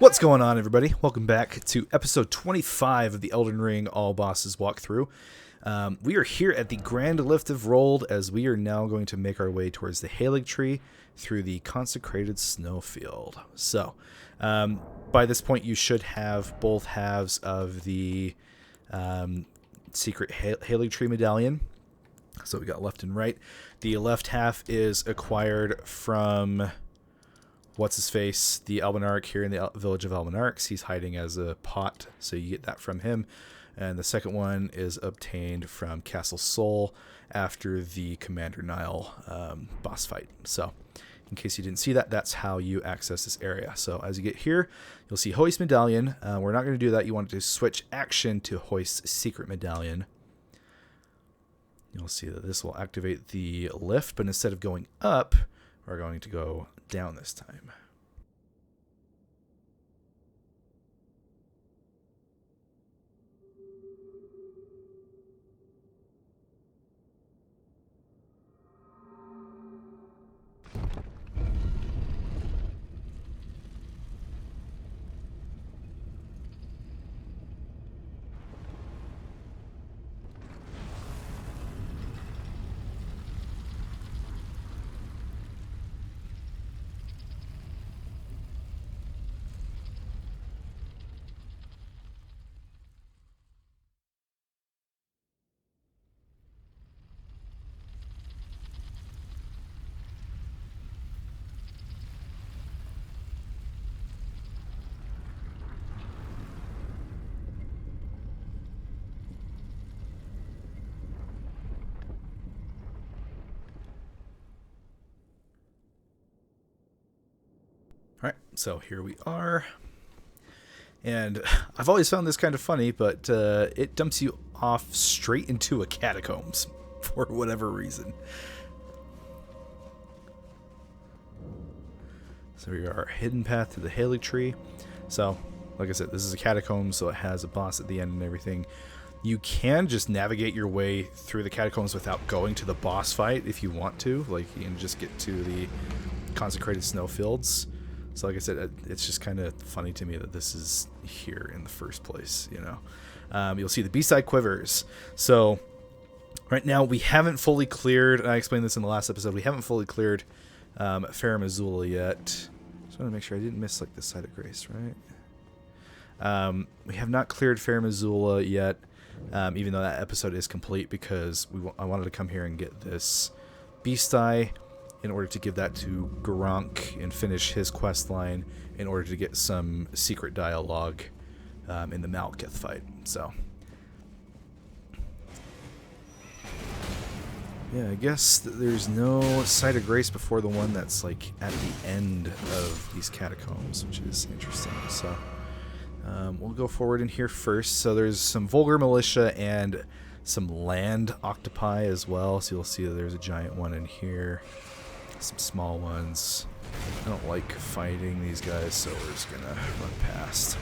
What's going on, everybody? Welcome back to episode 25 of the Elden Ring All Bosses Walkthrough. We are here at the Grand Lift of Rold, as we are now going to make our way towards the Halig Tree through the Consecrated Snowfield. So, by this point, you should have both halves of the secret Halig Tree medallion. So we got left and right. The left half is acquired from what's-his-face, the Albinaric here in the village of Albinarics. He's hiding as a pot, so you get that from him. And the second one is obtained from Castle Sol after the Commander Nile boss fight. So, in case you didn't see that, that's how you access this area. So, as you get here, you'll see Hoist Medallion. We're not going to do that. You want to switch action to Hoist Secret Medallion. You'll see that this will activate the lift, but instead of going up, we're going to go down this time. Alright, so here we are. And I've always found this kind of funny, but it dumps you off straight into a catacombs for whatever reason. So we are hidden path to the Halig Tree. So, like I said, this is a catacomb, so it has a boss at the end and everything. You can just navigate your way through the catacombs without going to the boss fight if you want to. Like, you can just get to the Consecrated Snowfields. So like I said, it's just kind of funny to me that this is here in the first place, you know. You'll see the B-side quivers. So right now we haven't fully cleared, and I explained this in the last episode, we haven't fully cleared Farum Azula yet. Just want to make sure I didn't miss like the Site of Grace, right? We have not cleared Farum Azula yet, even though that episode is complete, because I wanted to come here and get this Beast Eye in order to give that to Gronk and finish his quest line in order to get some secret dialogue in the Malekith fight. So, yeah, I guess there's no Site of Grace before the one that's like at the end of these catacombs, which is interesting. So, we'll go forward in here first. So there's some Vulgar Militia and some land octopi as well. So you'll see that there's a giant one in here. Some small ones. I don't like fighting these guys, so we're just gonna run past.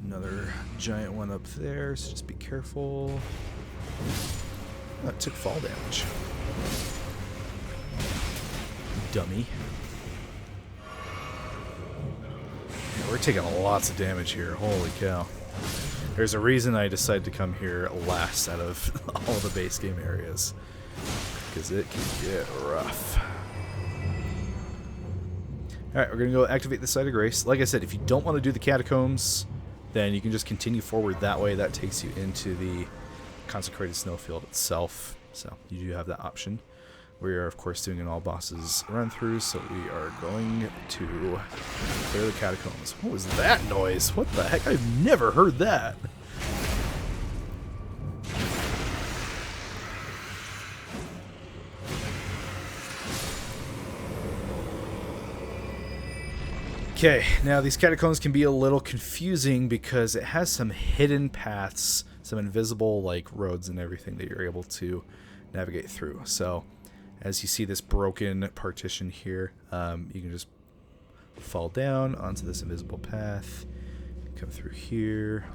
Another giant one up there, so just be careful. Oh, it took fall damage. Dummy. Yeah, we're taking lots of damage here. Holy cow. There's a reason I decided to come here last out of all the base game areas, because it can get rough. Alright, we're going to go activate the Site of Grace. Like I said, if you don't want to do the catacombs, then you can just continue forward that way. That takes you into the Consecrated Snowfield itself. So you do have that option. We are, of course, doing an all bosses run through, so we are going to clear the catacombs. What was that noise? What the heck? I've never heard that. Okay, now these catacombs can be a little confusing because it has some hidden paths, some invisible like roads and everything that you're able to navigate through. So as you see this broken partition here, you can just fall down onto this invisible path, come through here.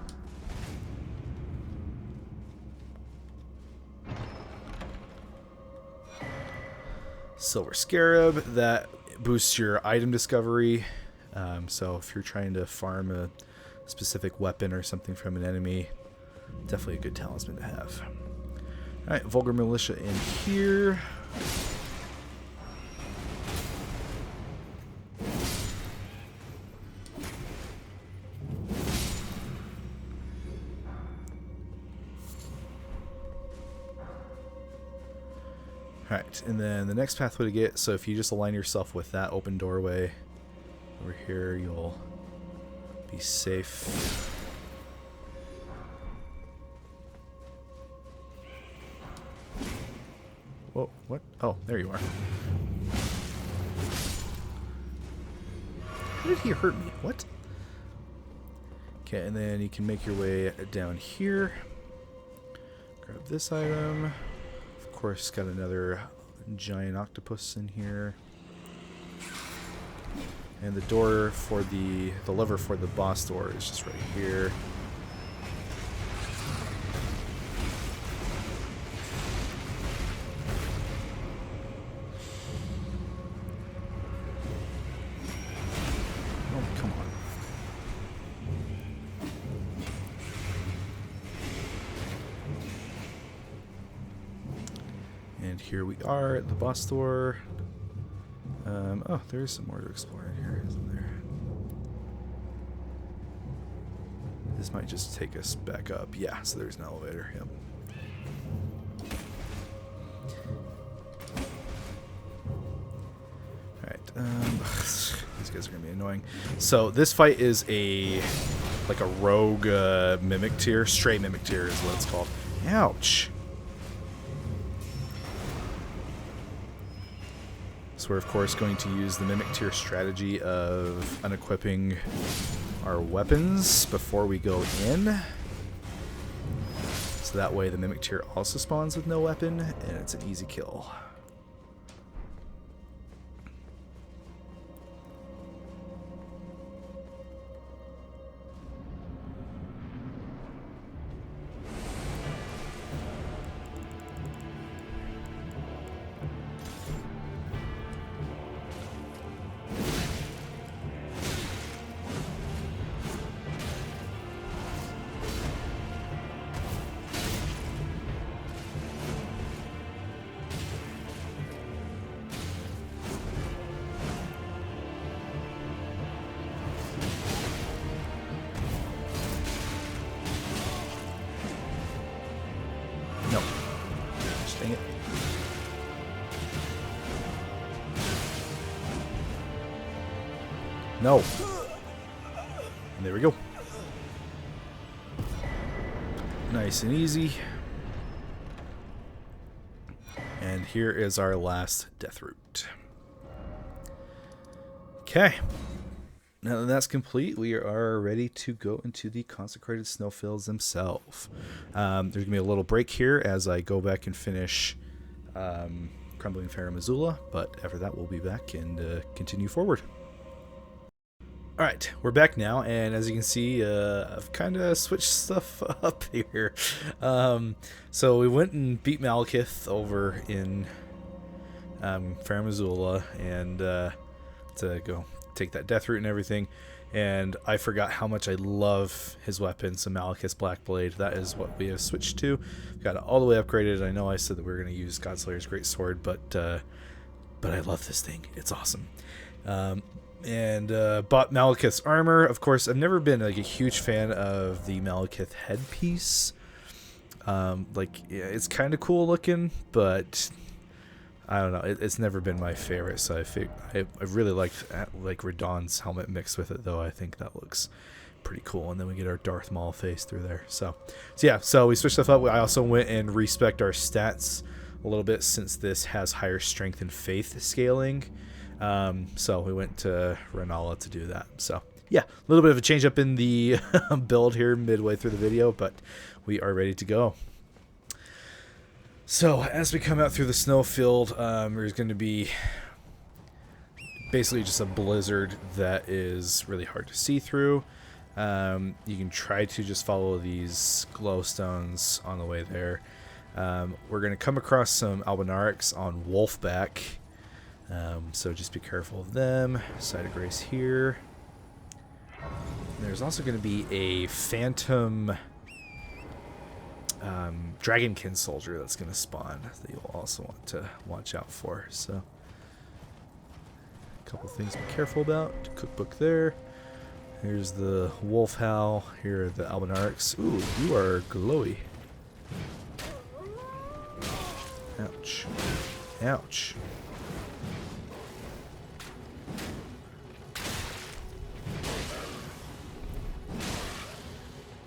Silver Scarab, that boosts your item discovery. So if you're trying to farm a specific weapon or something from an enemy, definitely a good talisman to have. Alright, Vulgar Militia in here. Alright, and then the next pathway to get, so if you just align yourself with that open doorway over here, you'll be safe. Whoa, what? Oh, there you are. How did he hurt me? What? Okay, and then you can make your way down here. Grab this item. Of course, got another giant octopus in here. And the door for the lever for the boss door is just right here. Oh, come on. And here we are at the boss door. Oh, there's some more to explore in here, isn't there? This might just take us back up. Yeah, so there's an elevator. Yep. Alright, these guys are going to be annoying. So this fight is like a rogue mimic tier. Stray mimic tier is what it's called. Ouch. So we're of course going to use the mimic tier strategy of unequipping our weapons before we go in. So that way the mimic tier also spawns with no weapon and it's an easy kill. No. Just dang it. No. And there we go. Nice and easy. And here is our last death route. Okay. Now that that's complete, we are ready to go into the Consecrated Snowfields themselves. There's going to be a little break here as I go back and finish Crumbling Fair Missoula, but after that we'll be back and continue forward. Alright, we're back now, and as you can see, I've kind of switched stuff up here. So we went and beat Malekith over in Fair Missoula, and to go take that death route and everything, and I forgot how much I love his weapon, so Malekith's Black Blade. That is what we have switched to. Got it all the way upgraded. I know I said that we were going to use Godslayer's Greatsword, but I love this thing. It's awesome. And bought Malekith's armor. Of course, I've never been like a huge fan of the Malekith headpiece. Yeah, it's kind of cool looking, but I don't know. It's never been my favorite. So I really liked Radahn's helmet mixed with it, though. I think that looks pretty cool. And then we get our Darth Maul face through there. So yeah. So we switched stuff up. I also went and respec'd our stats a little bit since this has higher strength and faith scaling. So we went to Rennala to do that. So yeah, a little bit of a change up in the build here midway through the video, but we are ready to go. So as we come out through the snowfield, there's going to be basically just a blizzard that is really hard to see through. You can try to just follow these glowstones on the way there. We're going to come across some Albinarics on Wolfback, so just be careful of them. Site of Grace here. There's also going to be a Phantom Dragonkin soldier that's going to spawn that you'll also want to watch out for. So, a couple things to be careful about. Cookbook there. Here's the Wolf Howl. Here are the Albinarics. Ooh, you are glowy. Ouch. Ouch.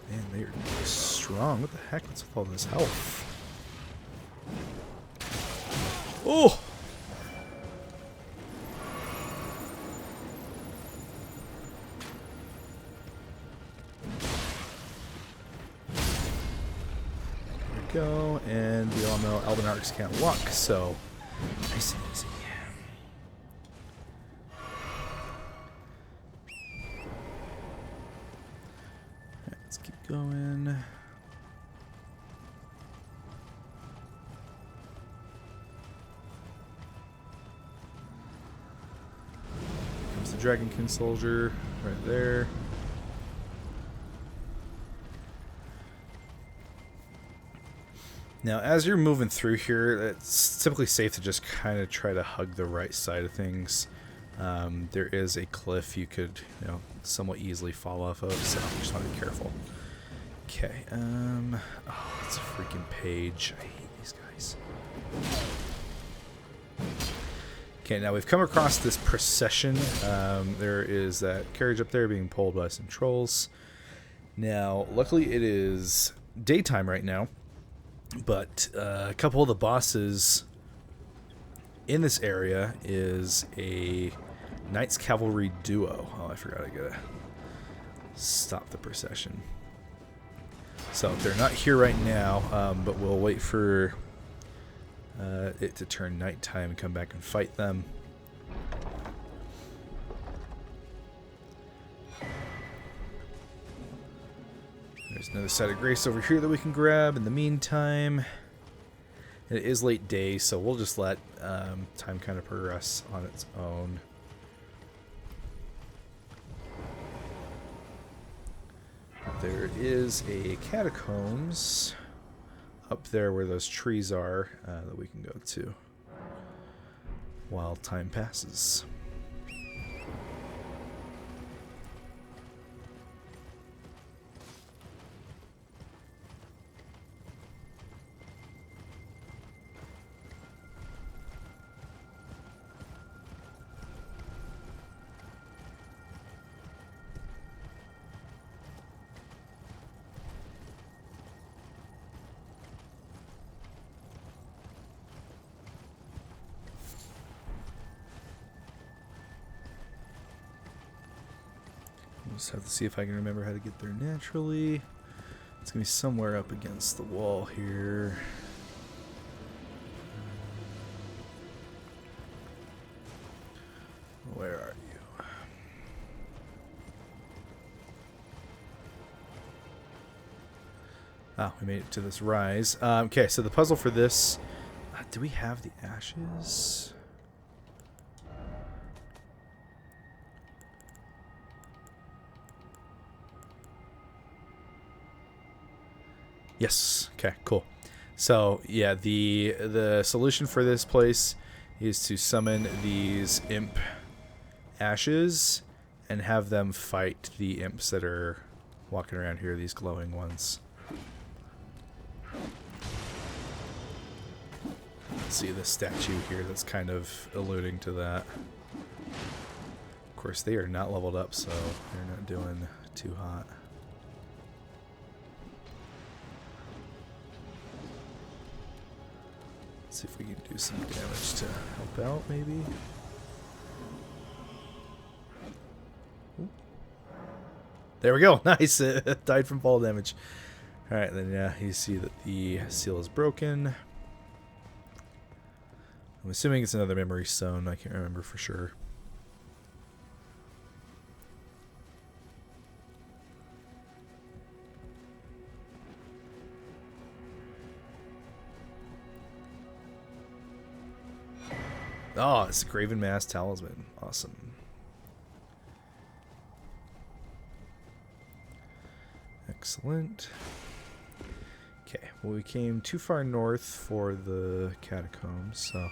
Man, they're strong. What the heck? What's with all this health? Oh! Go, and we all know Albinarics can't walk, so nice and easy. Right, let's keep going. Comes the Dragonkin soldier right there. Now, as you're moving through here, it's typically safe to just kind of try to hug the right side of things. There is a cliff you could, somewhat easily fall off of, so just want to be careful. Okay, oh, it's a freaking page. I hate these guys. Okay, now we've come across this procession. There is that carriage up there being pulled by some trolls. Now, luckily it is daytime right now. But a couple of the bosses in this area is a Knights Cavalry duo. Oh, I forgot I gotta stop the procession. So they're not here right now, but we'll wait for it to turn nighttime and come back and fight them. There's another site of grace over here that we can grab in the meantime. And it is late day, so we'll just let time kind of progress on its own. There is a catacombs up there where those trees are that we can go to while time passes. Just have to see if I can remember how to get there naturally. It's going to be somewhere up against the wall here. Where are you? Ah, we made it to this rise. Okay, so the puzzle for this... do we have the ashes? Yes. Okay, cool. So, yeah, the solution for this place is to summon these imp ashes and have them fight the imps that are walking around here, these glowing ones. Let's see the statue here that's kind of alluding to that. Of course, they are not leveled up, so they're not doing too hot. See if we can do some damage to help out, maybe. Ooh. There we go. Nice. It died from fall damage. Alright, then yeah, you see that the seal is broken. I'm assuming it's another memory stone. I can't remember for sure. Oh, it's a Graven Mass Talisman. Awesome. Excellent. Okay, well, we came too far north for the catacombs, so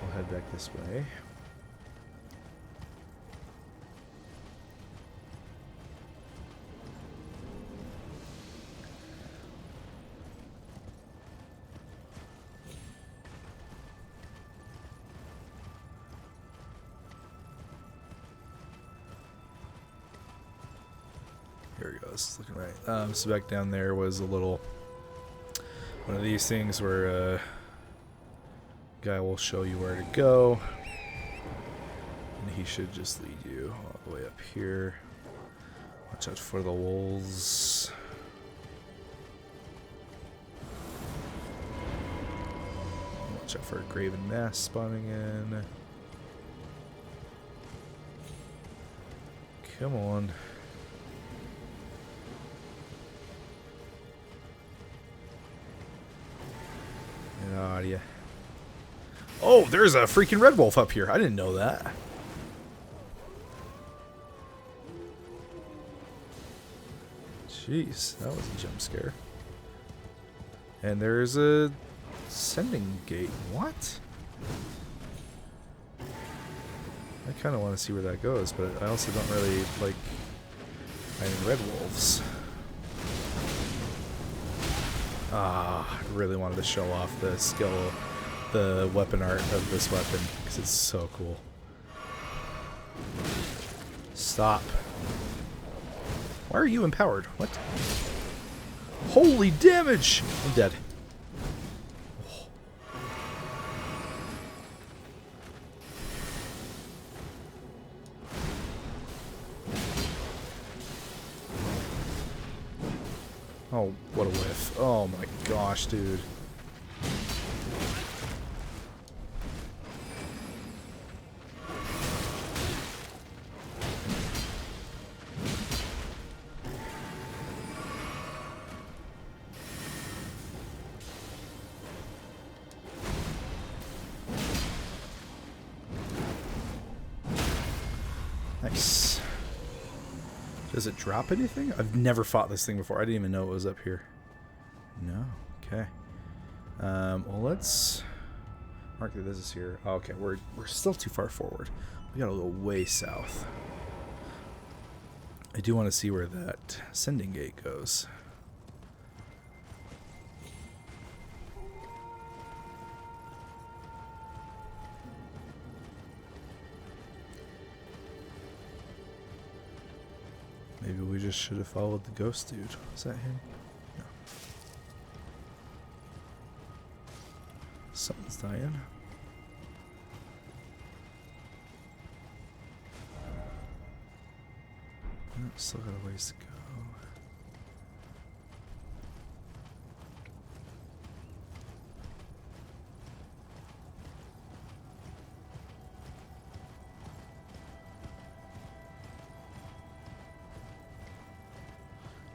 we'll head back this way. Here we go, this is looking right. So back down there was a little... one of these things where guy will show you where to go. And he should just lead you all the way up here. Watch out for the wolves. Watch out for a Graven Mass spawning in. Come on. Yeah. Oh, there's a freaking red wolf up here. I didn't know that. Jeez, that was a jump scare. And there's a sending gate. What? I kind of want to see where that goes, but I also don't really like finding red wolves. Ah, I really wanted to show off the skill, the weapon art of this weapon, because it's so cool. Stop. Why are you empowered? What? Holy damage! I'm dead. Oh, what a whiff. Oh my gosh, dude. Nice. Does it drop anything? I've never fought this thing before. I didn't even know it was up here. No. Okay. Well, let's mark that this is here. Oh, okay, we're still too far forward. We gotta go way south. I do want to see where that sending gate goes. Maybe we just should have followed the ghost dude. Is that him? No. Something's dying. Oh, still got a ways to go.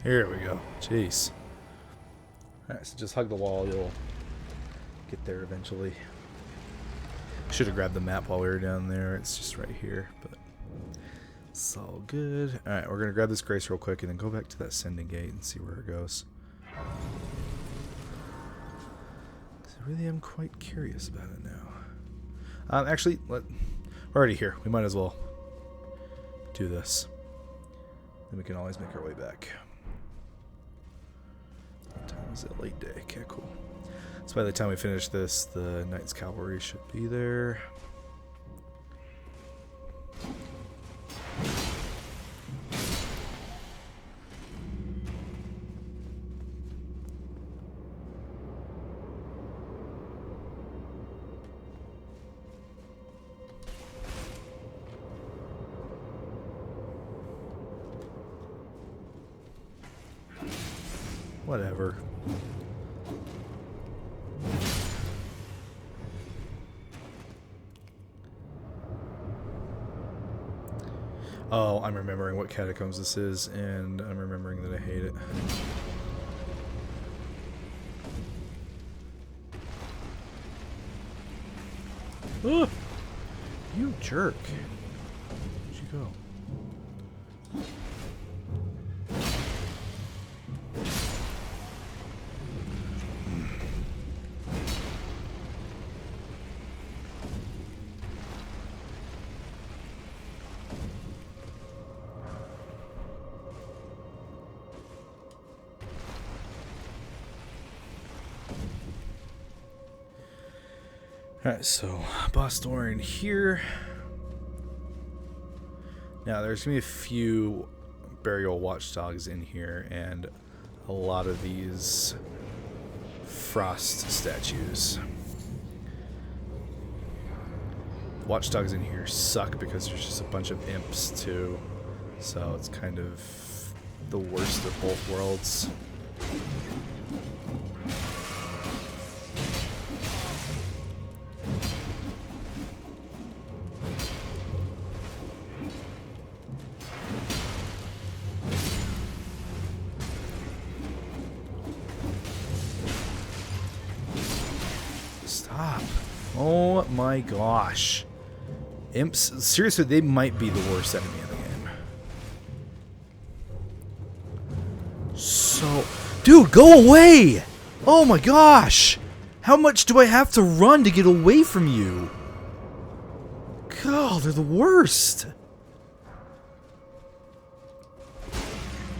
Here we go. Jeez. Alright, so just hug the wall. You'll get there eventually. Should have grabbed the map while we were down there. It's just right here, but it's all good. Alright, we're going to grab this grace real quick and then go back to that sending gate and see where it goes. I really am quite curious about it now. Actually, we're already here. We might as well do this. Then we can always make our way back. What time is it? Late day. Okay, cool. So by the time we finish this, the Knight's Cavalry should be there. Whatever. Oh, I'm remembering what catacombs this is, and I'm remembering that I hate it. You jerk. Where'd you go? Alright, so boss door in here. Now there's gonna be a few burial watchdogs in here and a lot of these frost statues. Watchdogs in here suck because there's just a bunch of imps too, so it's kind of the worst of both worlds. Stop. Oh my gosh. Imps, seriously, they might be the worst enemy in the game. So, dude, go away! Oh my gosh! How much do I have to run to get away from you? God, they're the worst.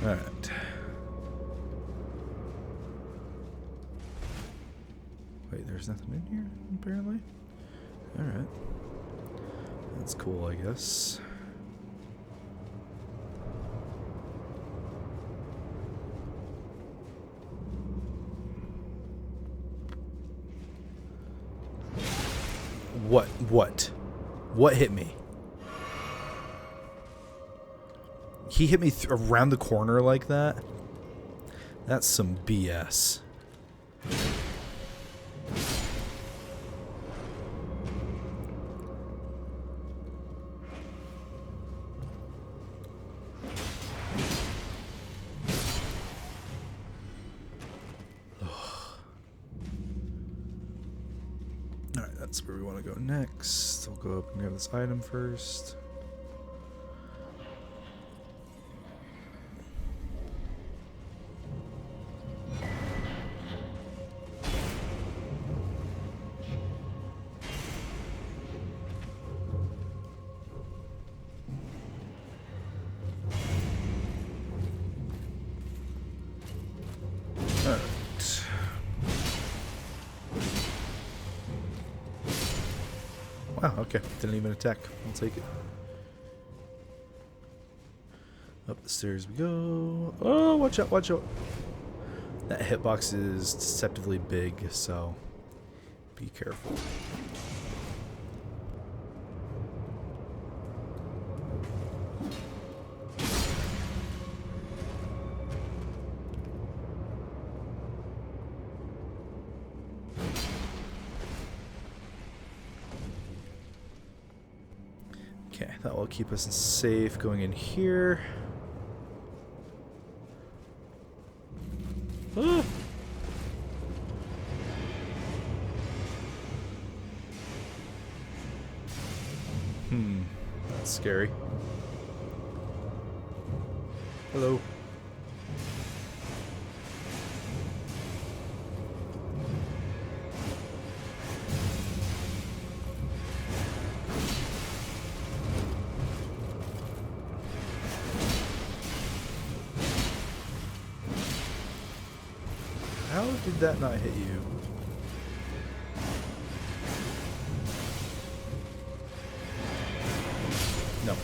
Alright. Wait, there's nothing in here, apparently? Alright. That's cool, I guess. What hit me? He hit me around the corner like that? That's some BS. That's where we want to go next. We'll go up and grab this item first. Wow, okay. Didn't even attack. I'll take it. Up the stairs we go. Oh, watch out, watch out. That hitbox is deceptively big, so be careful. Okay, that will keep us safe going in here. Ah. That's scary. Hello. How did that not hit you? No.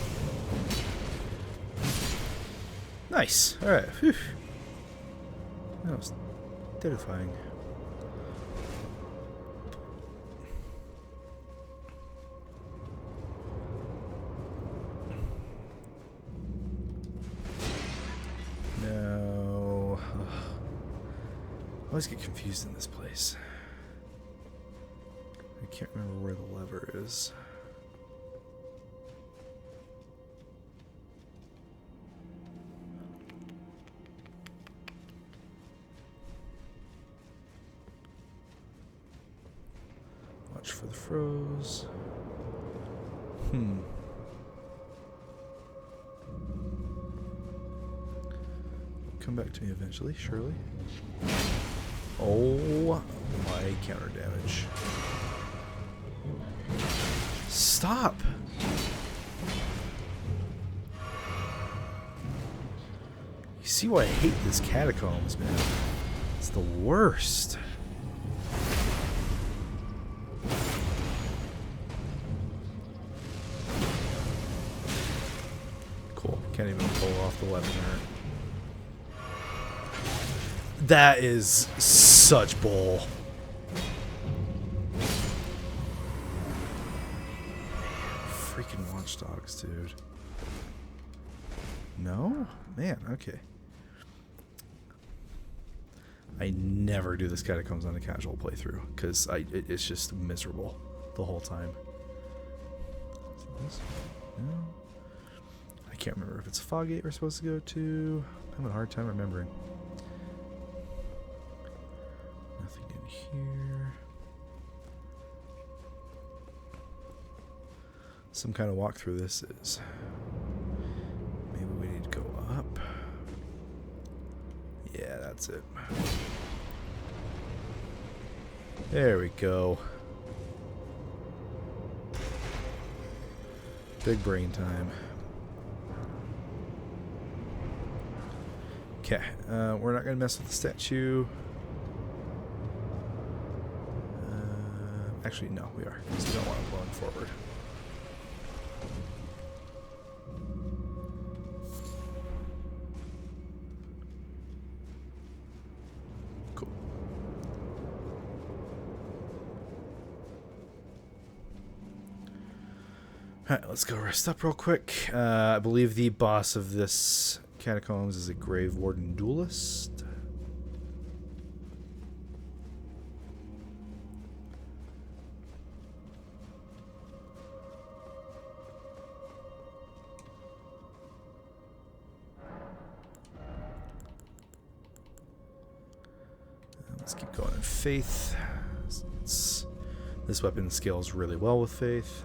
Nice. Alright. That was terrifying. No. I always get confused in this place. I can't remember where the lever is. Watch for the froze. Come back to me eventually, surely. Oh my counter damage. Stop! You see why I hate this catacombs, man. It's the worst. Cool. Can't even pull off the weapon art. That is such bull. Freaking watchdogs, dude. No? Man, okay. I never do this catacombs on a casual playthrough because it's just miserable the whole time. No. I can't remember if it's Foggate we're supposed to go to. I'm having a hard time remembering. Nothing in here. Some kind of walkthrough this is. Maybe we need to go up. Yeah, that's it. There we go. Big brain time. Okay, we're not going to mess with the statue. Actually, no, we are, because we don't want to run forward. Cool. Alright, let's go rest up real quick. I believe the boss of this catacombs is a grave Warden Duelist. Let's keep going in faith. This weapon scales really well with faith.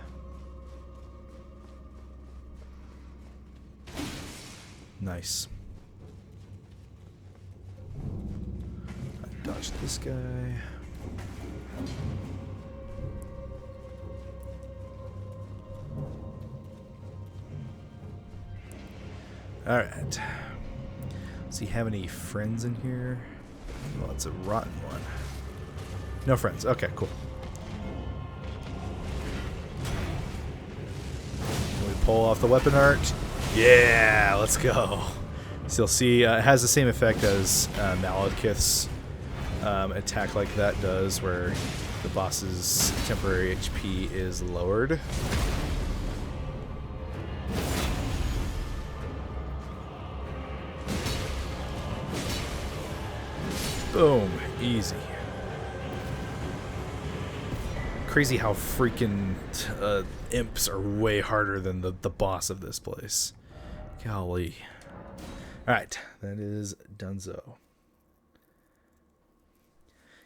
Nice. I dodged this guy. Alright. Does he have any friends in here? Well, it's a rotten one. No friends. Okay, cool. Can we pull off the weapon art? Yeah, let's go. So you'll see it has the same effect as Malekith's attack like that does, where the boss's temporary HP is lowered. Boom. Easy. Crazy how freaking imps are way harder than the boss of this place. Golly. Alright, that is donezo.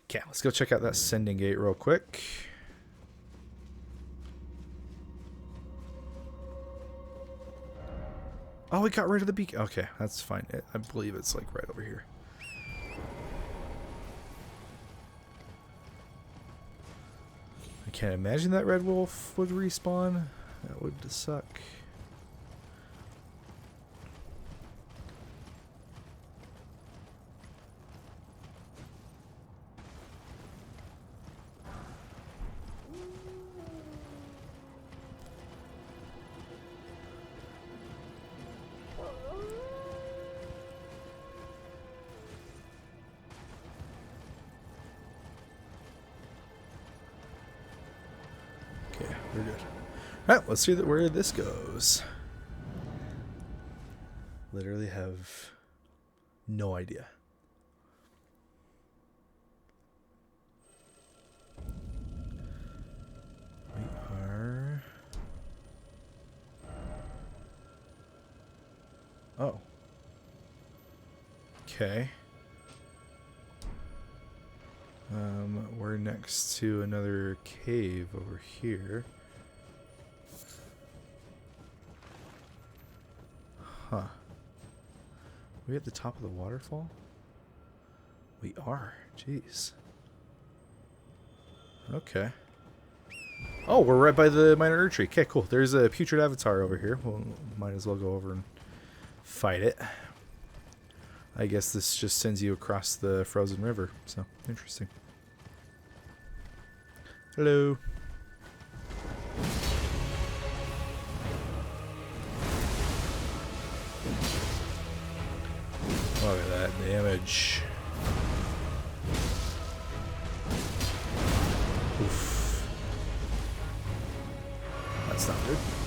Okay, let's go check out that sending gate real quick. Oh, we got rid of the beacon. Okay, that's fine. I believe it's like right over here. I can't imagine that red wolf would respawn. That would suck. We're good. Alright, let's see where this goes. Literally have no idea. We are... Oh. Okay. We're next to another cave over here. Huh. Are we at the top of the waterfall? We are. Jeez. Okay. Oh, we're right by the minor Erd tree. Okay, cool. There's a Putrid avatar over here. Well, might as well go over and fight it. I guess this just sends you across the frozen river. So, interesting. Hello. Look at that damage. Oof. That's not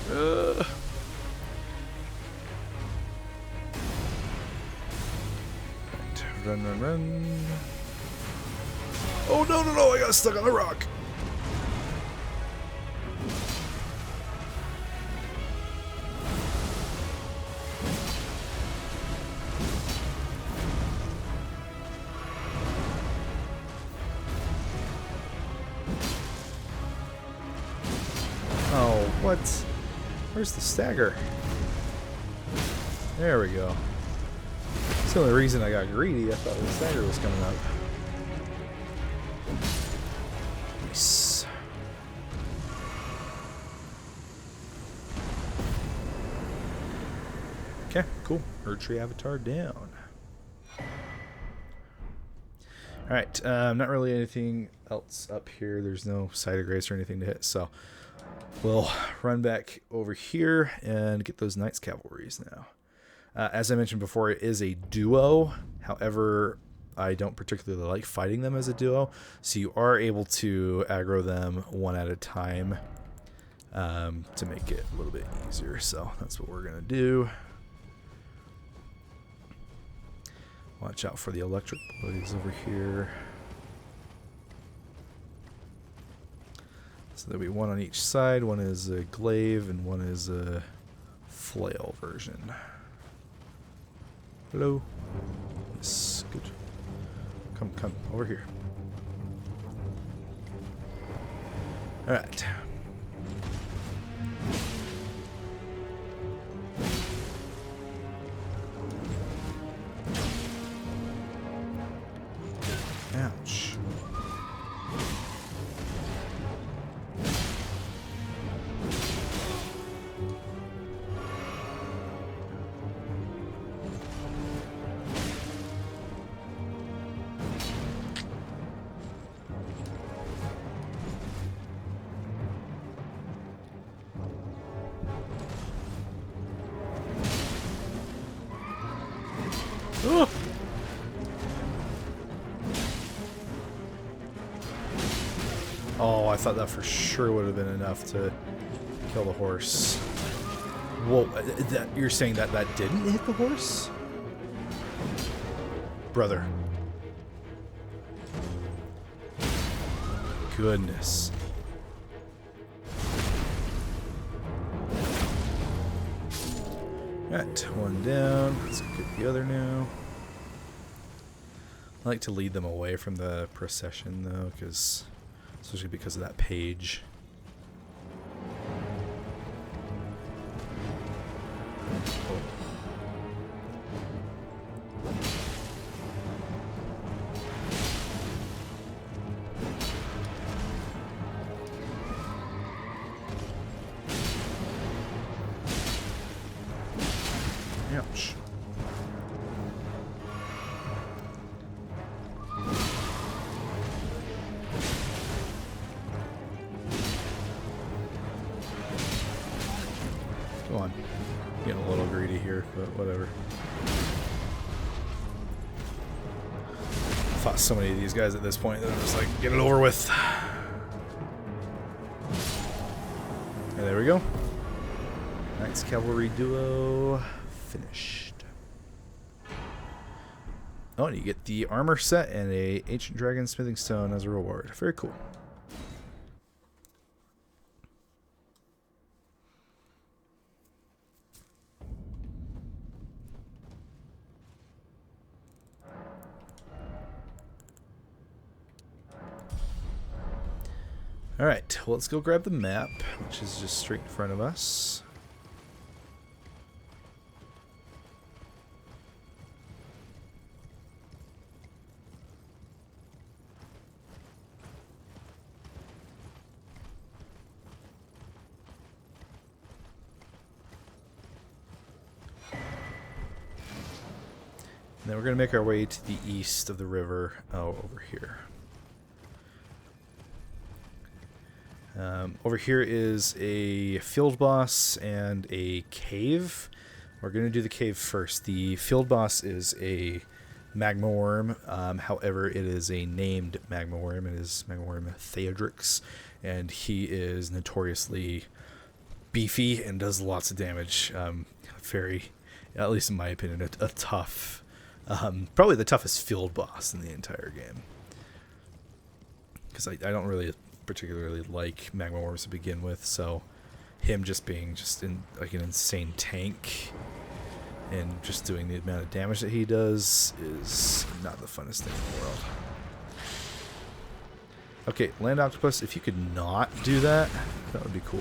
good. Run, run, run. Oh, no, no, no. I got stuck on a rock. Oh, what? Where's the stagger? There we go. That's the only reason I got greedy. I thought the stagger was coming up. Nice. Okay, cool. Erd tree avatar down. Alright, not really anything else up here. There's no side of grace or anything to hit, so we'll run back over here and get those Knights Cavalries now. As I mentioned before, it is a duo. However, I don't particularly like fighting them as a duo, so you are able to aggro them one at a time to make it a little bit easier. So that's what we're going to do. Watch out for the electric boys over here. So there'll be one on each side. One is a glaive and one is a flail version. Hello. Yes, good. Come, come, over here. Alright. Ouch. Oh! Oh, I thought that for sure would have been enough to kill the horse. Whoa, you're saying that that didn't hit the horse? Brother. Goodness. Alright, one down. Let's get the other now. I like to lead them away from the procession, though, especially because of that page. Oh. Ouch. Come on. Getting a little greedy here, but whatever. I fought so many of these guys at this point that I'm just like, get it over with. And there we go. Knights Cavalry duo finished. Oh, and you get the armor set and a ancient dragon smithing stone as a reward. Very cool. Alright, well, let's go grab the map, which is just straight in front of us. then we're going to make our way to the east of the river. Oh, over here. Over here is a field boss and a cave. We're going to do the cave first. The field boss is a Magma Wyrm. However, it is a named Magma Wyrm. It is Magma Wyrm Theodorix, and he is notoriously beefy and does lots of damage. Very, at least in my opinion, a tough, probably the toughest field boss in the entire game. Because I don't really particularly like Magma Wyrms to begin with, so him just being like an insane tank and just doing the amount of damage that he does is not the funnest thing in the world. Okay, Land Octopus, if you could not do that, that would be cool.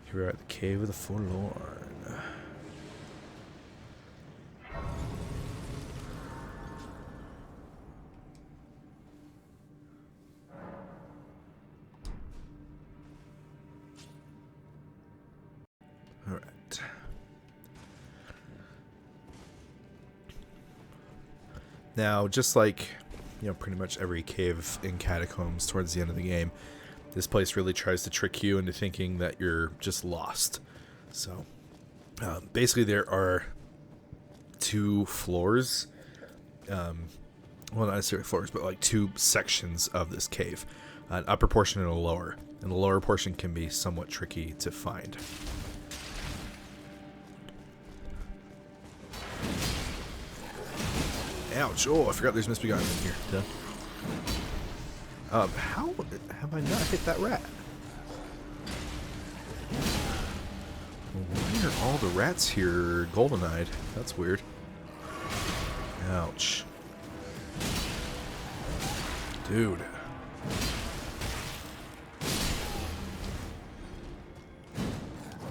Here we are at the Cave of the Forlorn. Alright. Now, just like, pretty much every cave in Catacombs towards the end of the game, this place really tries to trick you into thinking that you're just lost. So, basically there are two floors. Well, not necessarily floors, but like two sections of this cave. An upper portion and a lower. And the lower portion can be somewhat tricky to find. Ouch. Oh, I forgot there's Misbegotten in here. Duh. How have I not hit that rat? Why are all the rats here golden-eyed? That's weird. Ouch. Dude.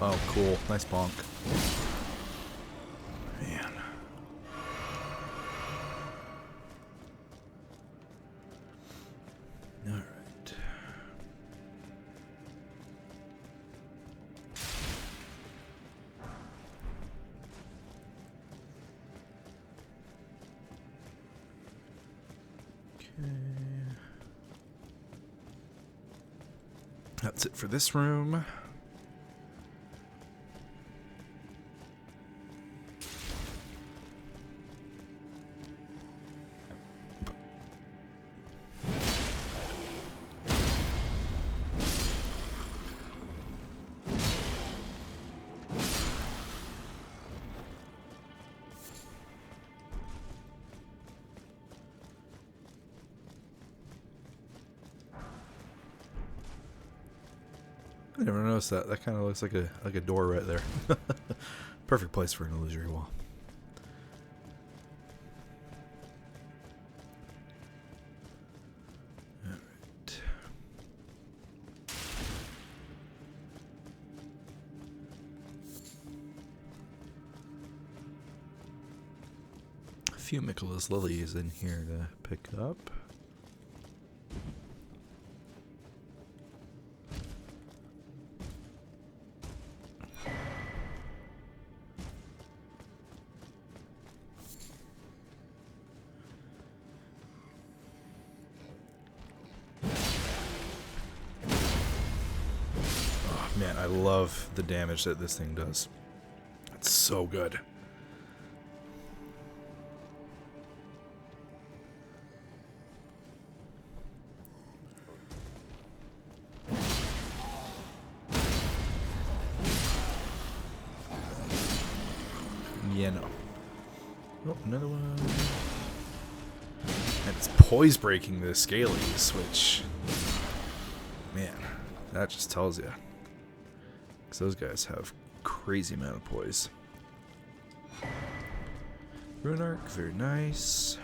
Oh, cool. Nice bonk. Man. Alright. Okay. That's it for this room. I never noticed that. That kind of looks like a door right there. Perfect place for an illusory wall. Alright. A few Michaela's lilies in here to pick up. Man, I love the damage that this thing does. It's so good. Yeah, no. Oh, another one. And it's poise breaking the scalies, which, man, that just tells you. Those guys have crazy amount of poise. Rune Arc, very nice.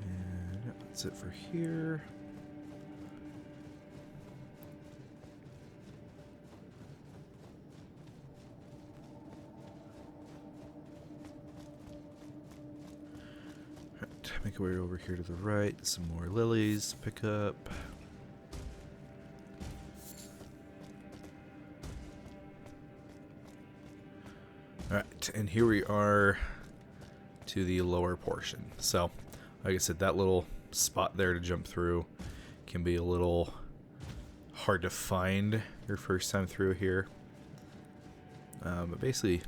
And that's it for here. Right. make our way over here to the right. Some more lilies to pick up. Alright, and here we are to the lower portion. So, like I said, that little spot there to jump through can be a little hard to find your first time through here. But basically,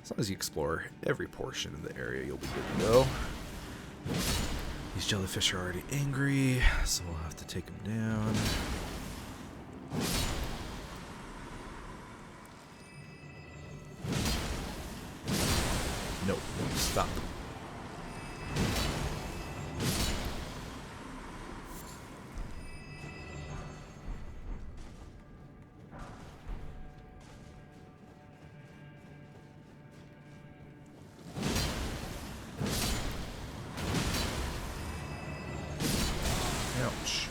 as long as you explore every portion of the area, you'll be good to go. These jellyfish are already angry, so we'll have to take them down. Nope, stop. Ouch.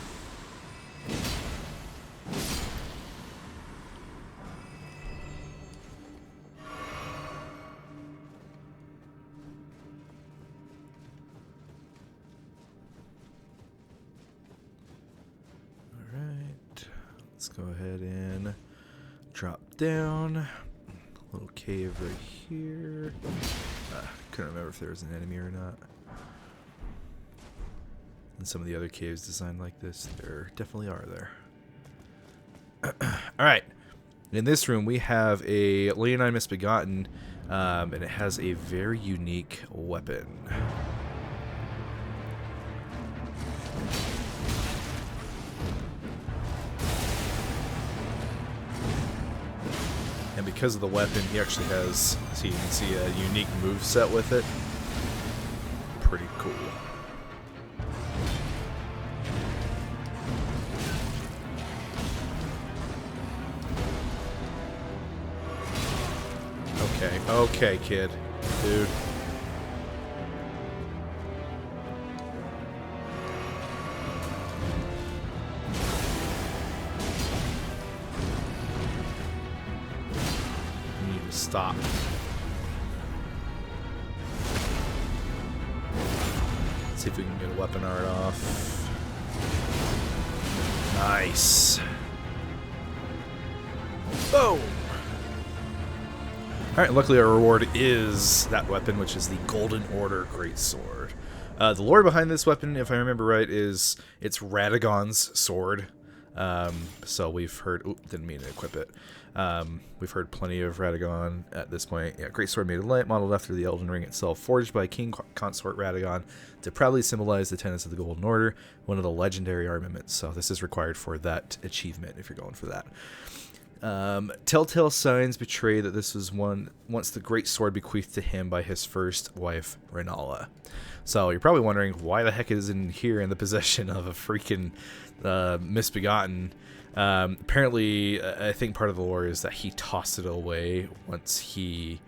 Alright, let's go ahead and drop down. A little cave right here. Couldn't remember if there was an enemy or not. And some of the other caves designed like this, there definitely are there. Alright, in this room we have a Leonine Misbegotten, and it has a very unique weapon. And because of the weapon, he actually has, so you can see, a unique moveset with it. Pretty cool. Okay, kid. Dude. You need to stop. Let's see if we can get a weapon art off. Nice. Boom! Alright, luckily our reward is that weapon, which is the Golden Order Greatsword. The lore behind this weapon, if I remember right, is it's Radagon's sword. So we've heard... Oop, didn't mean to equip it. We've heard plenty of Radagon at this point. Yeah, greatsword made of light, modeled after the Elden Ring itself, forged by King Consort Radagon to proudly symbolize the tenets of the Golden Order, one of the legendary armaments. So this is required for that achievement, if you're going for that. Telltale signs betray that this was once the great sword bequeathed to him by his first wife, Renala. So you're probably wondering, why the heck is it here in the possession of a freaking Misbegotten? Apparently, I think part of the lore is that he tossed it away once he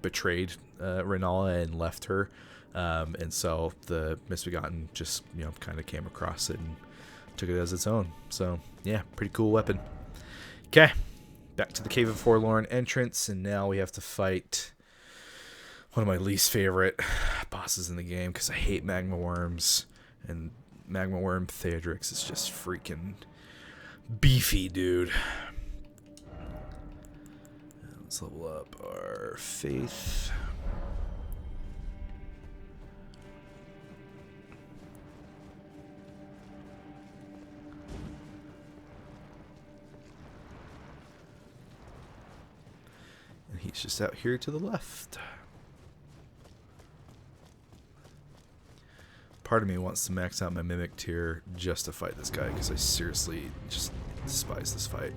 betrayed Renala and left her. And so the Misbegotten just, kind of came across it and took it as its own. So yeah, pretty cool weapon. Okay, back to the Cave of Forlorn entrance, and now we have to fight one of my least favorite bosses in the game, because I hate Magma Worms, and Magma Worm Theodorix is just freaking beefy, dude. Let's level up our faith. He's just out here to the left. Part of me wants to max out my Mimic tier just to fight this guy, because I seriously just despise this fight.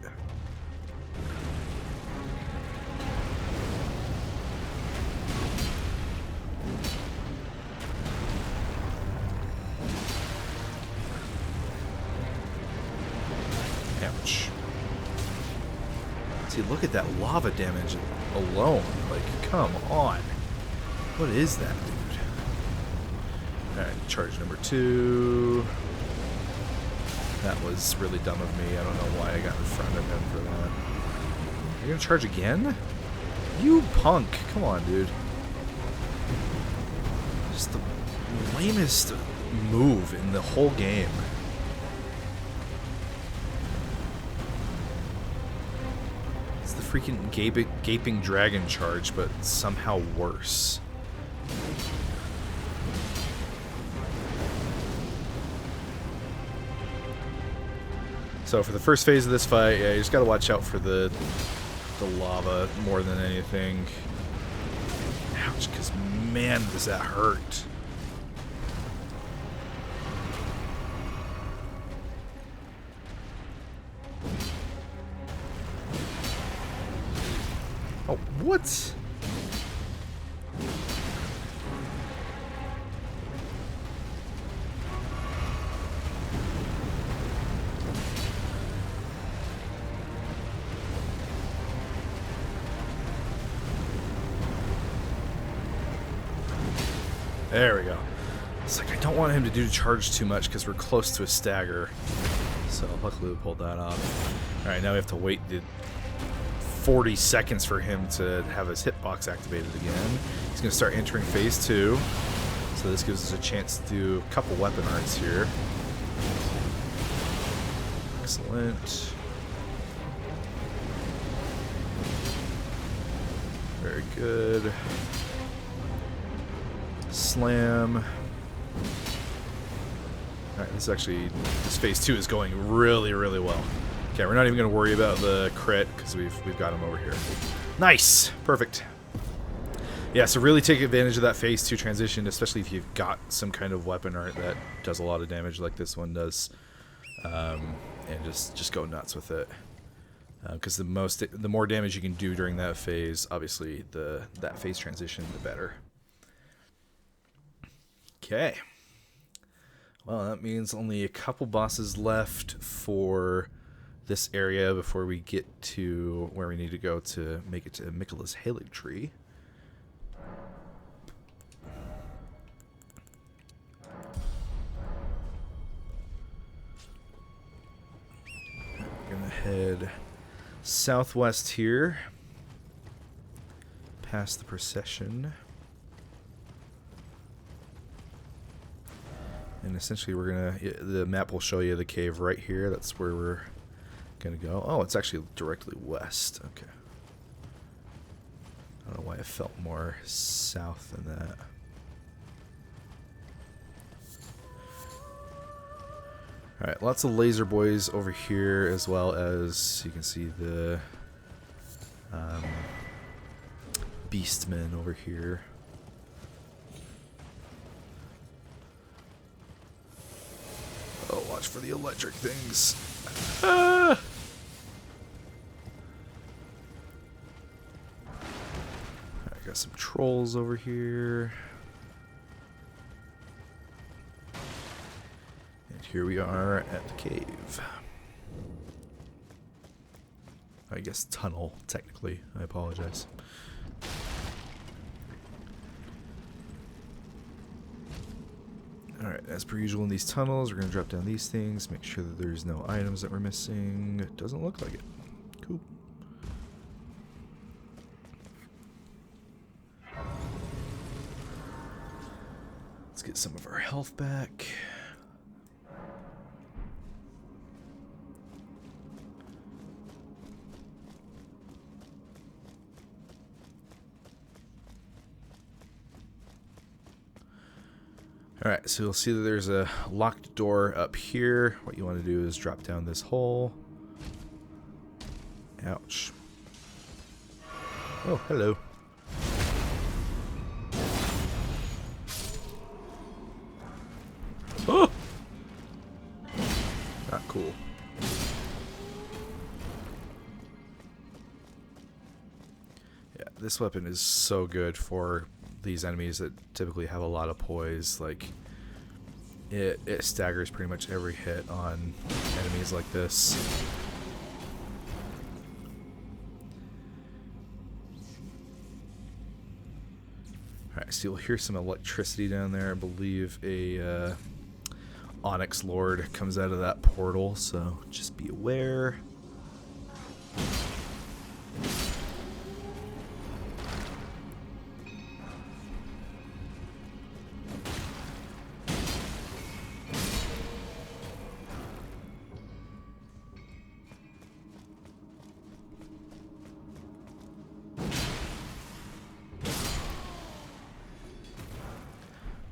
Ouch. See, look at that lava damage alone. Like, come on. What is that, dude? Alright, charge number 2. That was really dumb of me. I don't know why I got in front of him for that. You're gonna charge again? You punk. Come on, dude. Just the lamest move in the whole game. It's the freaking gaping dragon charge, but somehow worse. So for the first phase of this fight, yeah, you just gotta watch out for the lava more than anything. Ouch, because man, does that hurt. Oh, what? There we go. It's like I don't want him to do charge too much because we're close to a stagger. So luckily we pulled that off. Alright, now we have to wait the 40 seconds for him to have his hitbox activated again. He's going to start entering phase 2. So this gives us a chance to do a couple weapon arts here. Excellent. Very good. Slam. Alright, this phase 2 is going really, really well. Okay, we're not even going to worry about the crit because we've got him over here. Nice! Perfect. Yeah, so really take advantage of that phase 2 transition, especially if you've got some kind of weapon art that does a lot of damage like this one does. And just go nuts with it. Because the more damage you can do during that phase, obviously that phase transition, the better. Okay. Well, that means only a couple bosses left for this area before we get to where we need to go to make it to Miquella's Halig Tree. We're gonna head southwest here, past the procession. And essentially the map will show you the cave right here. That's where we're going to go. Oh, it's actually directly west. Okay. I don't know why it felt more south than that. Alright, lots of laser boys over here, as well as you can see the beastmen over here. Oh, watch for the electric things. Ah! I got some trolls over here. And here we are at the cave. I guess tunnel, technically. I apologize. Alright, as per usual in these tunnels, we're going to drop down these things, make sure that there's no items that we're missing. It doesn't look like it. Cool. Let's get some of our health back. Alright, so you'll see that there's a locked door up here. What you want to do is drop down this hole. Ouch. Oh, hello. Oh! Not cool. Yeah, this weapon is so good for these enemies that typically have a lot of poise. Like, it staggers pretty much every hit on enemies like this. Alright, so you'll hear some electricity down there. I believe a Onyx Lord comes out of that portal, so just be aware.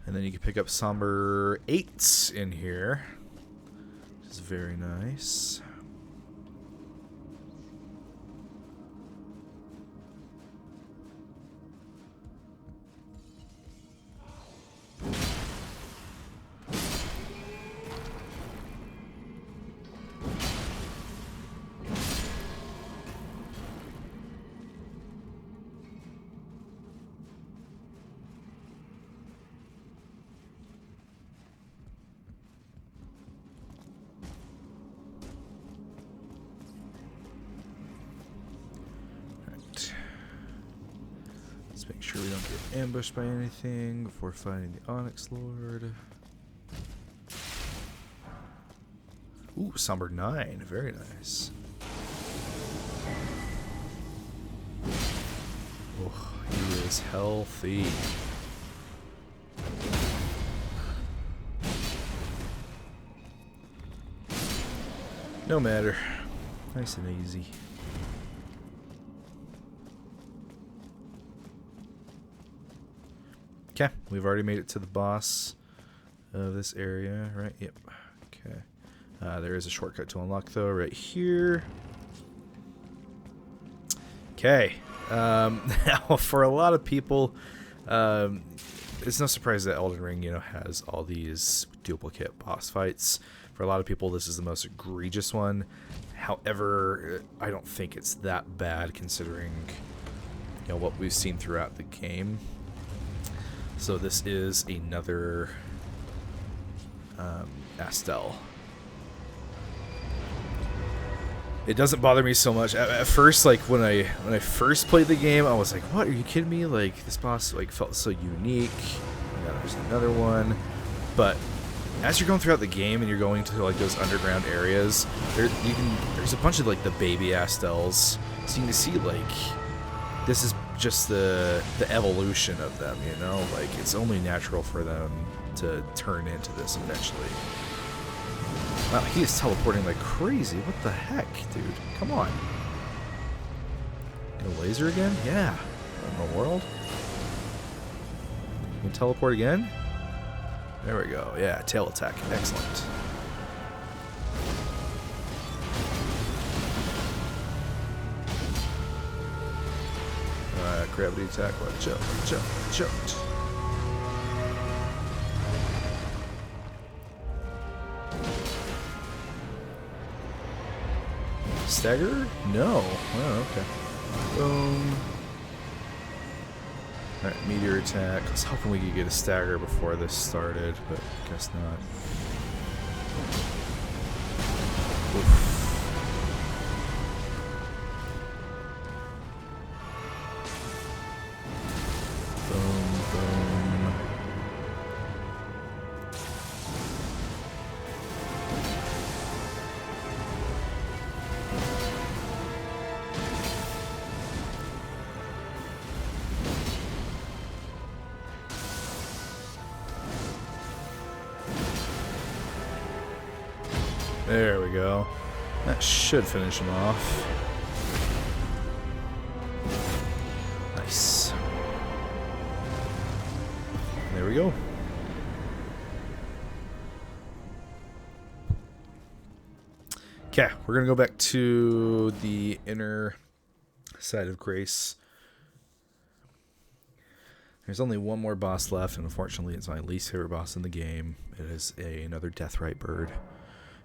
And then you can pick up Somber 8 in here, which is very nice. Make sure we don't get ambushed by anything before fighting the Onyx Lord. Ooh, Somber 9. Very nice. Oh, he is healthy. No matter. Nice and easy. Okay, we've already made it to the boss of this area, right? Yep. Okay. There is a shortcut to unlock, though, right here. Okay. Now, for a lot of people, it's no surprise that Elden Ring, has all these duplicate boss fights. For a lot of people, this is the most egregious one. However, I don't think it's that bad considering, what we've seen throughout the game. So this is another Astel. It doesn't bother me so much. At first, like when I first played the game, I was like, "What? Are you kidding me? Like this boss felt so unique." There's another one, but as you're going throughout the game and you're going to those underground areas, there's a bunch of the baby Astels. So you can see this is just the evolution of them, it's only natural for them to turn into this eventually. Wow, he is teleporting like crazy. What the heck, dude? Come on. Get a laser again? Yeah. What in the world? You can teleport again? There we go. Yeah, tail attack. Excellent. Gravity attack. Watch out, watch out, watch out. Stagger? No. Oh, okay. Boom. Alright, meteor attack. I was hoping we could get a stagger before this started, but guess not. Oof. There we go. That should finish him off. Nice. There we go. Okay, we're going to go back to the inner side of Grace. There's only one more boss left, and unfortunately it's my least favorite boss in the game. It is another Rite bird.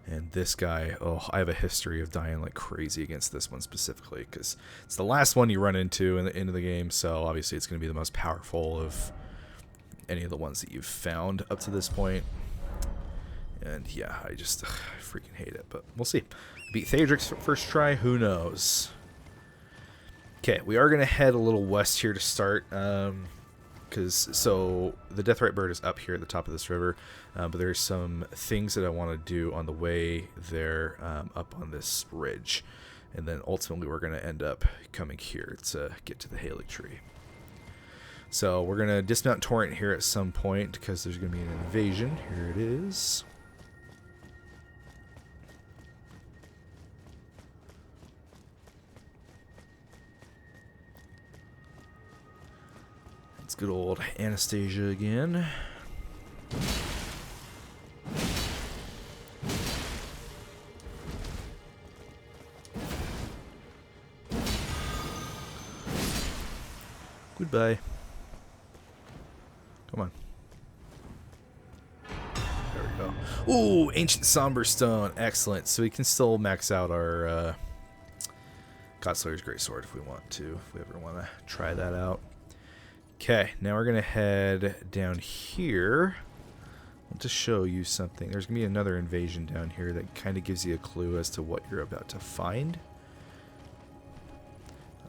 And this guy, I have a history of dying like crazy against this one specifically, because it's the last one you run into in the end of the game, so obviously it's going to be the most powerful of any of the ones that you've found up to this point. And yeah, I freaking hate it, but we'll see. Beat Theodorix first try, who knows? Okay, we are going to head a little west here to start, so the Rite bird is up here at the top of this river, but there's some things that I want to do on the way there up on this ridge, and then ultimately we're going to end up coming here to get to the Halig tree. So we're going to dismount Torrent here at some point because there's going to be an invasion. Here it is. It's good old Anastasia again. Goodbye. Come on. There we go. Ooh, Ancient Somber Stone. Excellent. So we can still max out our Godslayer's Greatsword if we want to. If we ever want to try that out. Okay, now we're going to head down here. I want to show you something. There's going to be another invasion down here that kind of gives you a clue as to what you're about to find.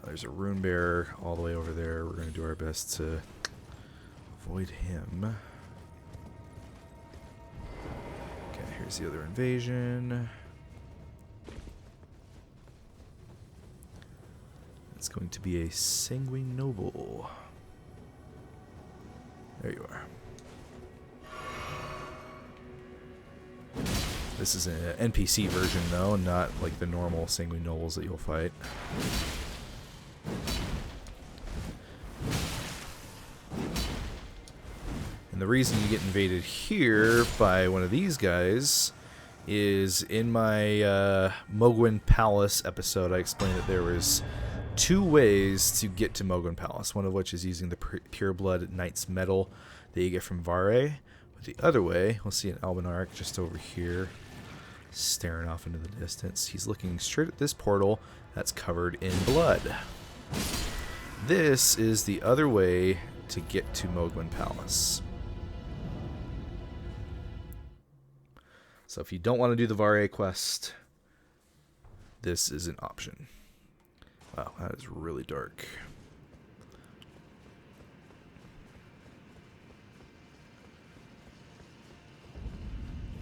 There's a rune bearer all the way over there. We're going to do our best to avoid him. Okay, here's the other invasion. It's going to be a Sanguine Noble. There you are. This is an NPC version, though, not like the normal Sanguine Nobles that you'll fight. And the reason you get invaded here by one of these guys is in my Mogwin Palace episode, I explained that there was 2 ways to get to Mogwin Palace, one of which is using the Pureblood Knight's Medal that you get from Vare. But the other way, we'll see an Albinarch just over here, staring off into the distance. He's looking straight at this portal that's covered in blood. This is the other way to get to Mogwin Palace. So if you don't want to do the Vare quest, this is an option. Wow, that is really dark.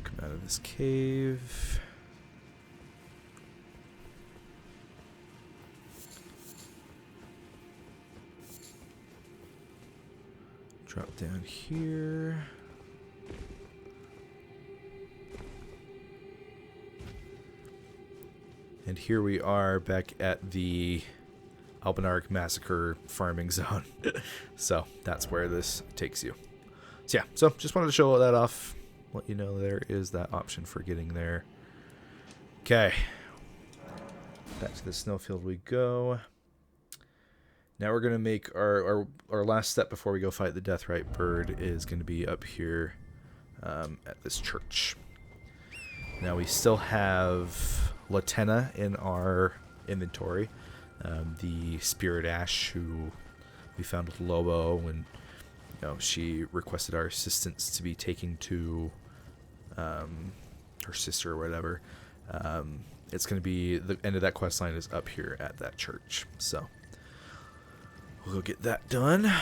Come out of this cave. Drop down here. And here we are back at the Albinarch Massacre farming zone. So that's where this takes you. So yeah, so just wanted to show that off. Let you know there is that option for getting there. Okay. Back to the snowfield we go. Now we're going to make our last step before we go fight the Deathrite bird is going to be up here at this church. Now we still have Latenna in our inventory, the Spirit Ash who we found with Lobo when she requested our assistance to be taken to her sister or whatever. It's going to be the end of that quest line is up here at that church, so we'll go get that done. A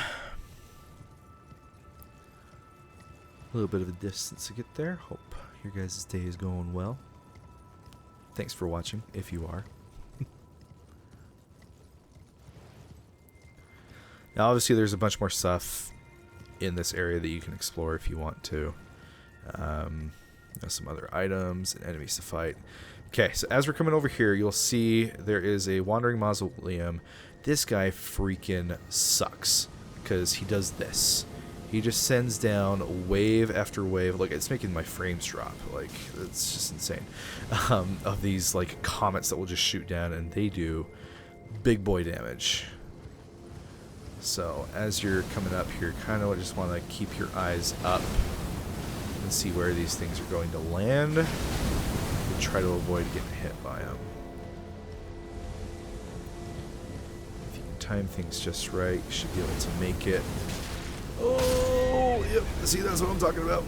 little bit of a distance to get there. Hope your guys' day is going well. Thanks for watching, if you are. Now, obviously, there's a bunch more stuff in this area that you can explore if you want to. Some other items and enemies to fight. Okay, so as we're coming over here, you'll see there is a Wandering Mausoleum. This guy freaking sucks because he does this. He just sends down wave after wave. Look, it's making my frames drop. Like, it's just insane. Of these, like, comets that will just shoot down, and they do big boy damage. So, as you're coming up here, kind of just want to keep your eyes up and see where these things are going to land. And try to avoid getting hit by them. If you can time things just right, you should be able to make it. Oh, yep. See, that's what I'm talking about.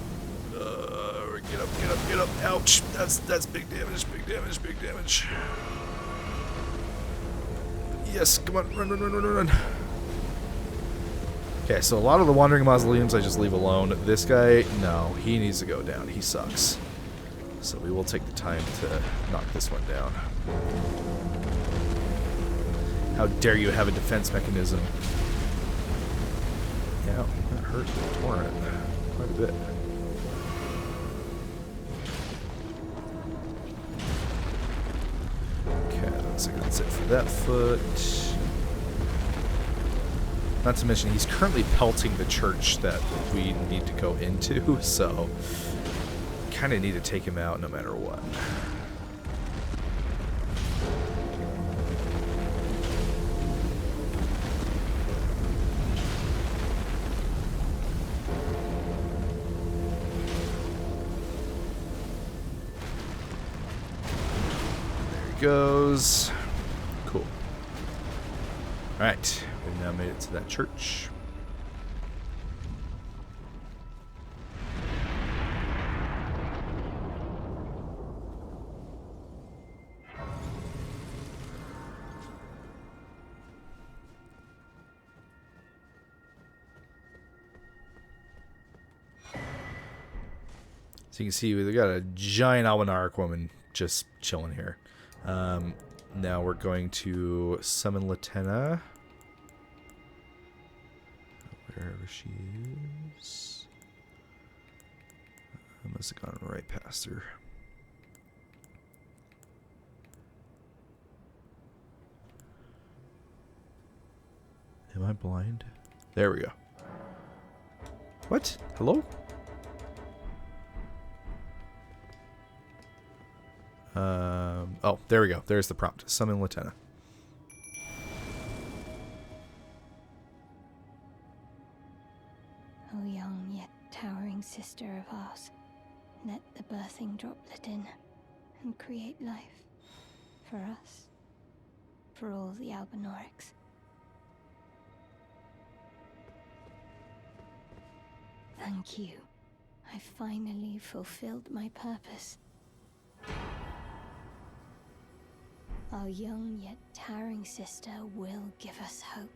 Get up, get up, get up. Ouch. That's big damage, big damage, big damage. Yes, come on. Run, run, run, run, run. Okay, so a lot of the Wandering Mausoleums I just leave alone. This guy, no, he needs to go down. He sucks. So we will take the time to knock this one down. How dare you have a defense mechanism? Yeah, that hurt the torrent quite a bit. Okay, looks like that's it for that foot. Not to mention, he's currently pelting the church that we need to go into, so kind of need to take him out no matter what. goes. Cool. Alright, we've now made it to that church. So you can see we've got a giant Albinaric woman just chilling here. Now we're going to summon Latenna. Wherever she is. I must have gone right past her. Am I blind? There we go. What? Hello? Oh, there we go. There's the prompt. Summon Latenna. O young yet towering sister of ours, let the birthing droplet in and create life. For us. For all the Albinorics. Thank you. I finally fulfilled my purpose. Our young yet towering sister will give us hope.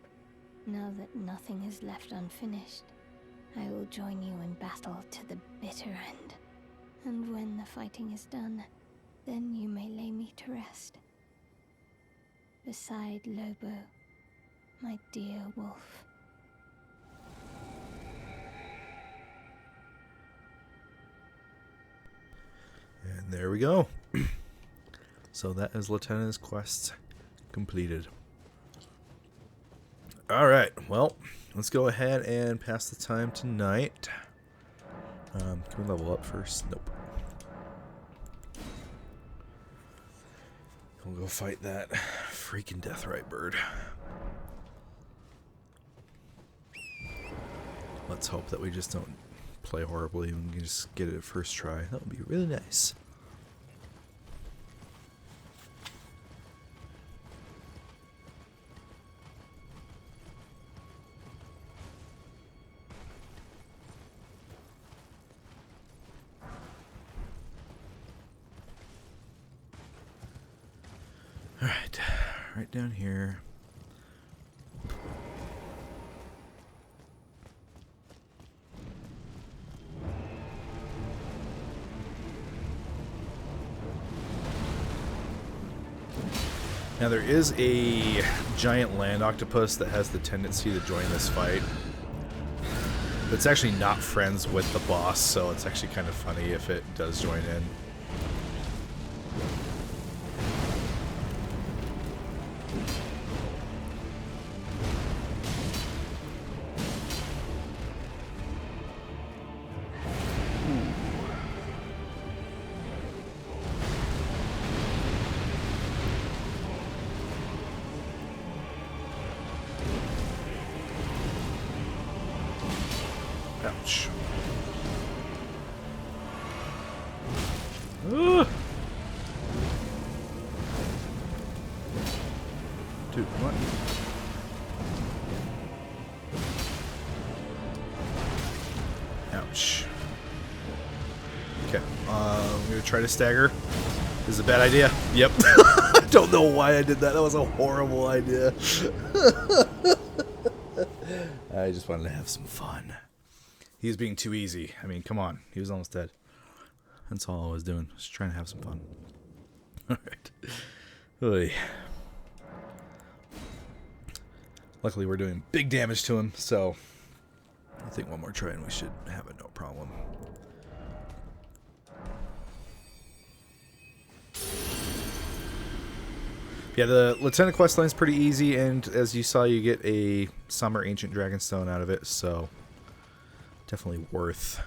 Now that nothing is left unfinished, I will join you in battle to the bitter end. And when the fighting is done, then you may lay me to rest. Beside Lobo, my dear wolf. And there we go. So that is Latenna's quest completed. Alright, well, let's go ahead and pass the time tonight. Can we level up first? Nope. We'll go fight that freaking Deathrite bird. Let's hope that we just don't play horribly and we can just get it at first try. That would be really nice. Alright, right down here. Now there is a giant land octopus that has the tendency to join this fight. But it's actually not friends with the boss, so it's actually kind of funny if it does join in. Ouch. Dude, what? Ouch. Okay, I'm gonna try to stagger. This is a bad idea. Yep. I don't know why I did that. That was a horrible idea. I just wanted to have some fun. He was being too easy. I mean, come on. He was almost dead. That's all I was doing. Just trying to have some fun. Alright. Oy. Luckily, we're doing big damage to him, so I think one more try and we should have it no problem. Yeah, the Lieutenant quest line is pretty easy, and as you saw, you get a Summer Ancient Dragonstone out of it, so definitely worth.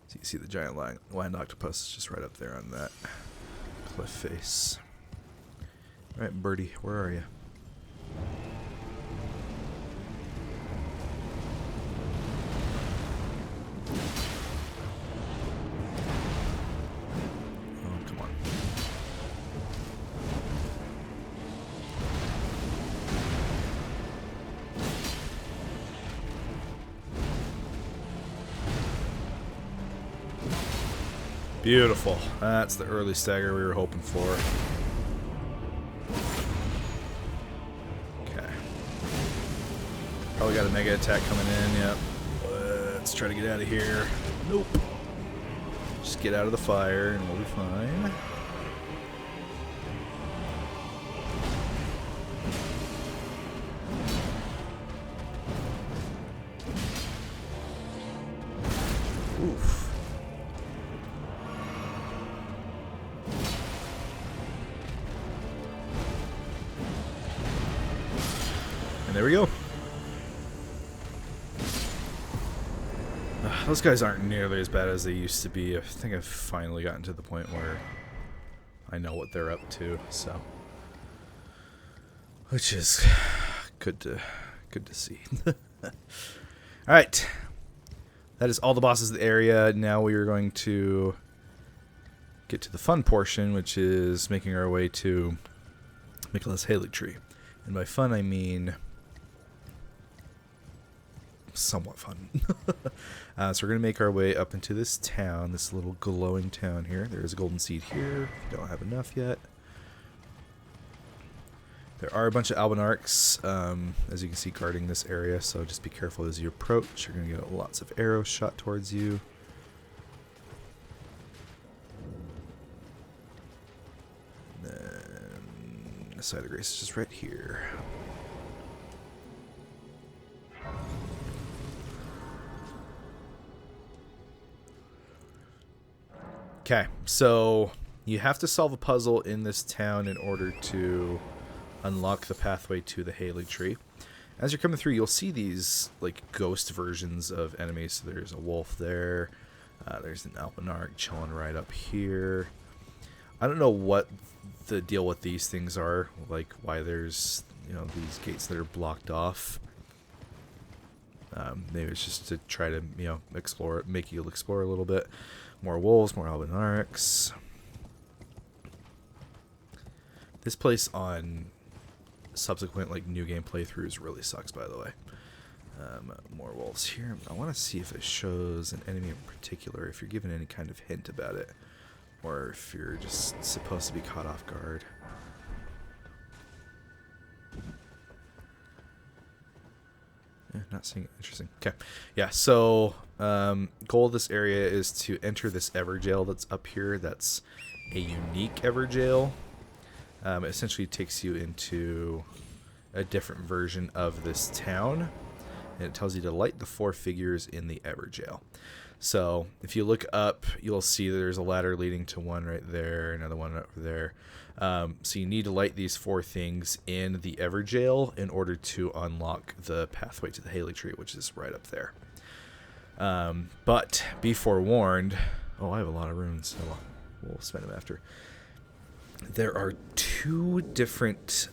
So you see the giant land octopus just right up there on that cliff face. Alright, birdie, where are you? Beautiful. That's the early stagger we were hoping for. Okay. Probably got a mega attack coming in, yep. Let's try to get out of here. Nope. Just get out of the fire and we'll be fine. Oof. And there we go. Those guys aren't nearly as bad as they used to be. I think I've finally gotten to the point where I know what they're up to, so which is good to see. All right, that is all the bosses of the area. Now we are going to get to the fun portion, which is making our way to Michaelis Halig Tree, and by fun I mean somewhat fun. So we're going to make our way up into this town, this little glowing town here. There's a golden seed here, if you don't have enough yet. There are a bunch of Albinarchs, as you can see, guarding this area, so just be careful as you approach. You're going to get lots of arrows shot towards you. And then the side of grace is just right here. Okay, so you have to solve a puzzle in this town in order to unlock the pathway to the Halig Tree. As you're coming through, you'll see these like ghost versions of enemies. So there's a wolf there. There's an Albinarch chilling right up here. I don't know what the deal with these things are, like why there's, you know, these gates that are blocked off. Maybe it's just to try to, you know, explore, make you explore a little bit. More wolves, more Albinarchs. This place on subsequent like new game playthroughs really sucks, by the way. More wolves here. I want to see if it shows an enemy in particular, if you're given any kind of hint about it, or if you're just supposed to be caught off guard. Not seeing it. Interesting. Okay. Yeah, so goal of this area is to enter this Everjail that's up here. That's a unique Everjail. It essentially takes you into a different version of this town, and it tells you to light the 4 figures in the Everjail. So if you look up, you'll see there's a ladder leading to one right there, another one over there. So you need to light these 4 things in the Everjail in order to unlock the pathway to the Halig Tree, which is right up there. But be forewarned. Oh, I have a lot of runes, so we'll spend them after. There are 2 different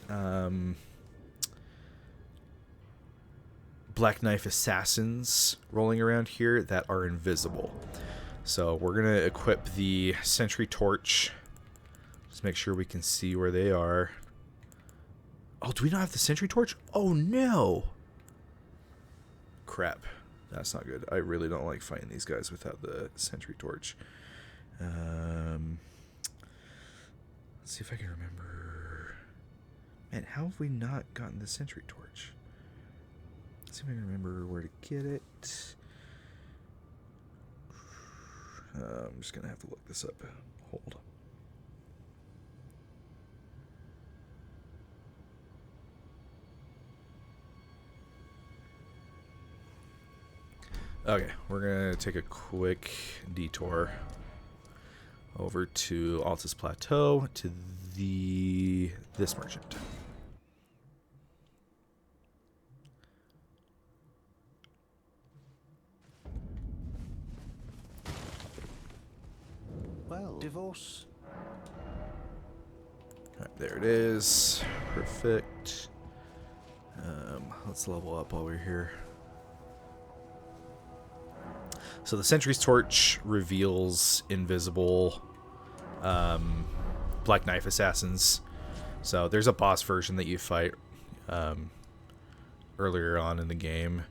Black Knife assassins rolling around here that are invisible. So we're going to equip the Sentry Torch. Just make sure we can see where they are. Oh, do we not have the Sentry Torch? Oh, no. Crap. That's not good. I really don't like fighting these guys without the Sentry Torch. Let's see if I can remember. Man, how have we not gotten the Sentry Torch? Let's see if I can remember where to get it. I'm just going to have to look this up. Hold. Okay, we're going to take a quick detour over to Altus Plateau to this merchant. Well, divorce. Right, there it is. Perfect. Let's level up while we're here. So the Sentry's Torch reveals invisible Black Knife assassins. So there's a boss version that you fight earlier on in the game,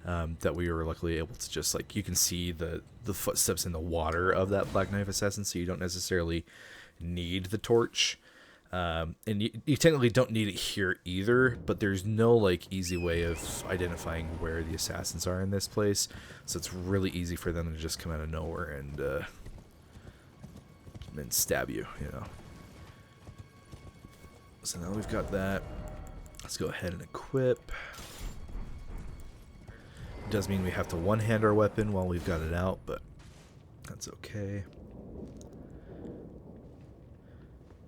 that we were luckily able to just, like, you can see the footsteps in the water of that Black Knife Assassin, so you don't necessarily need the torch. And you technically don't need it here either, but there's no, like, easy way of identifying where the assassins are in this place, so it's really easy for them to just come out of nowhere and stab you, you know. So now we've got that. Let's go ahead and equip. It does mean we have to one-hand our weapon while we've got it out, but that's okay.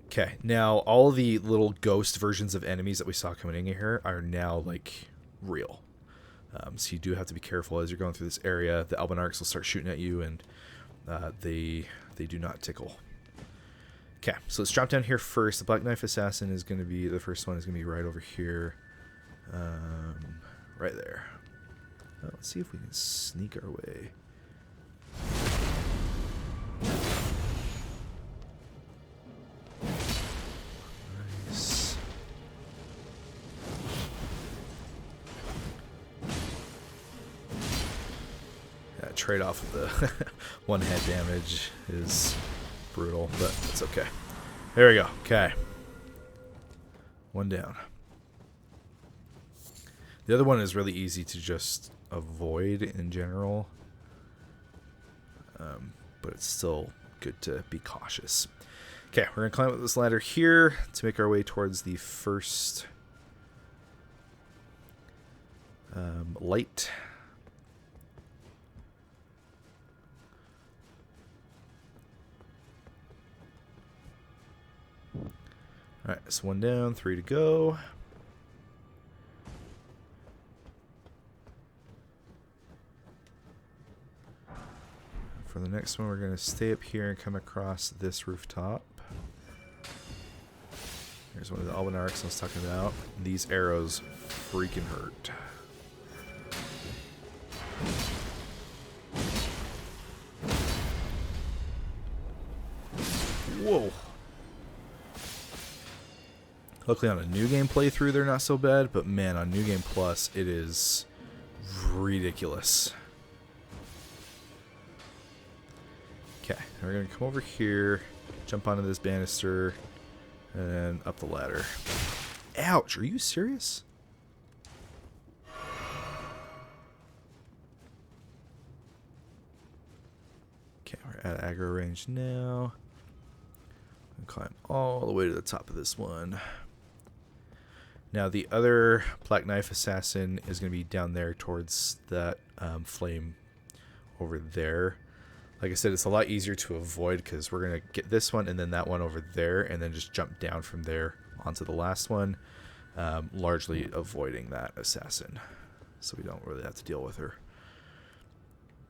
Okay, now all the little ghost versions of enemies that we saw coming in here are now, like, real. So you do have to be careful as you're going through this area. The Albinarchs will start shooting at you, and they do not tickle. Okay, so let's drop down here first. The Black Knife Assassin is going to be, the first one is going to be right over here. Right there. Well, let's see if we can sneak our way. Nice. Yeah, trade-off of the one-head damage is brutal, but it's okay. There we go. Okay. One down. The other one is really easy to just avoid in general, but it's still good to be cautious. Okay, we're going to climb up this ladder here to make our way towards the first light. Alright, so one down, 3 to go. For the next one, we're going to stay up here and come across this rooftop. Here's one of the Albinarchs I was talking about. These arrows freaking hurt. Whoa. Luckily on a new game playthrough they're not so bad, but man, on New Game Plus it is ridiculous. Okay, we're going to come over here, jump onto this banister, and up the ladder. Ouch, are you serious? Okay, we're at aggro range now. And climb all the way to the top of this one. Now the other Black Knife Assassin is going to be down there towards that flame over there. Like I said, it's a lot easier to avoid because we're going to get this one and then that one over there and then just jump down from there onto the last one, largely avoiding that assassin. So we don't really have to deal with her.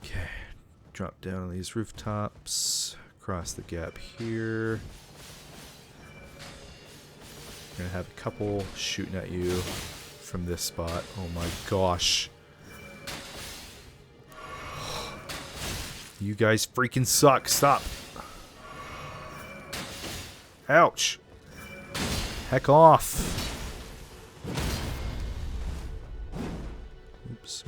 Okay, drop down on these rooftops, cross the gap here. You're going to have a couple shooting at you from this spot. Oh my gosh. You guys freaking suck. Stop. Ouch. Heck off. Oops.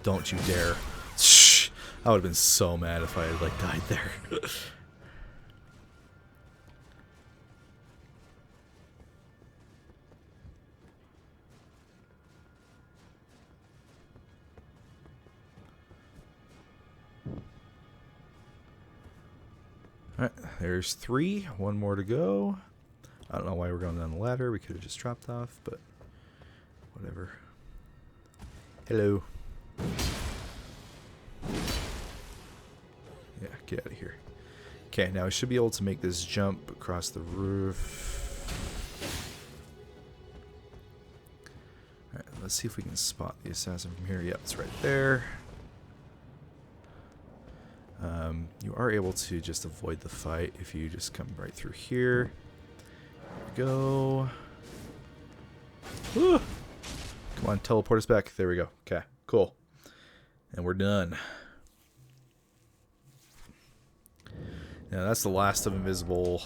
Don't you dare. Shh. I would have been so mad if I had, like, died there. Alright, there's 3. One more to go. I don't know why we're going down the ladder. We could have just dropped off, but whatever. Hello. Yeah, get out of here. Okay, now I should be able to make this jump across the roof. Alright, let's see if we can spot the assassin from here. Yep, it's right there. You are able to just avoid the fight if you just come right through here. There we go. Woo! Come on, teleport us back. There we go. Okay, cool. And we're done. Now that's the last of invisible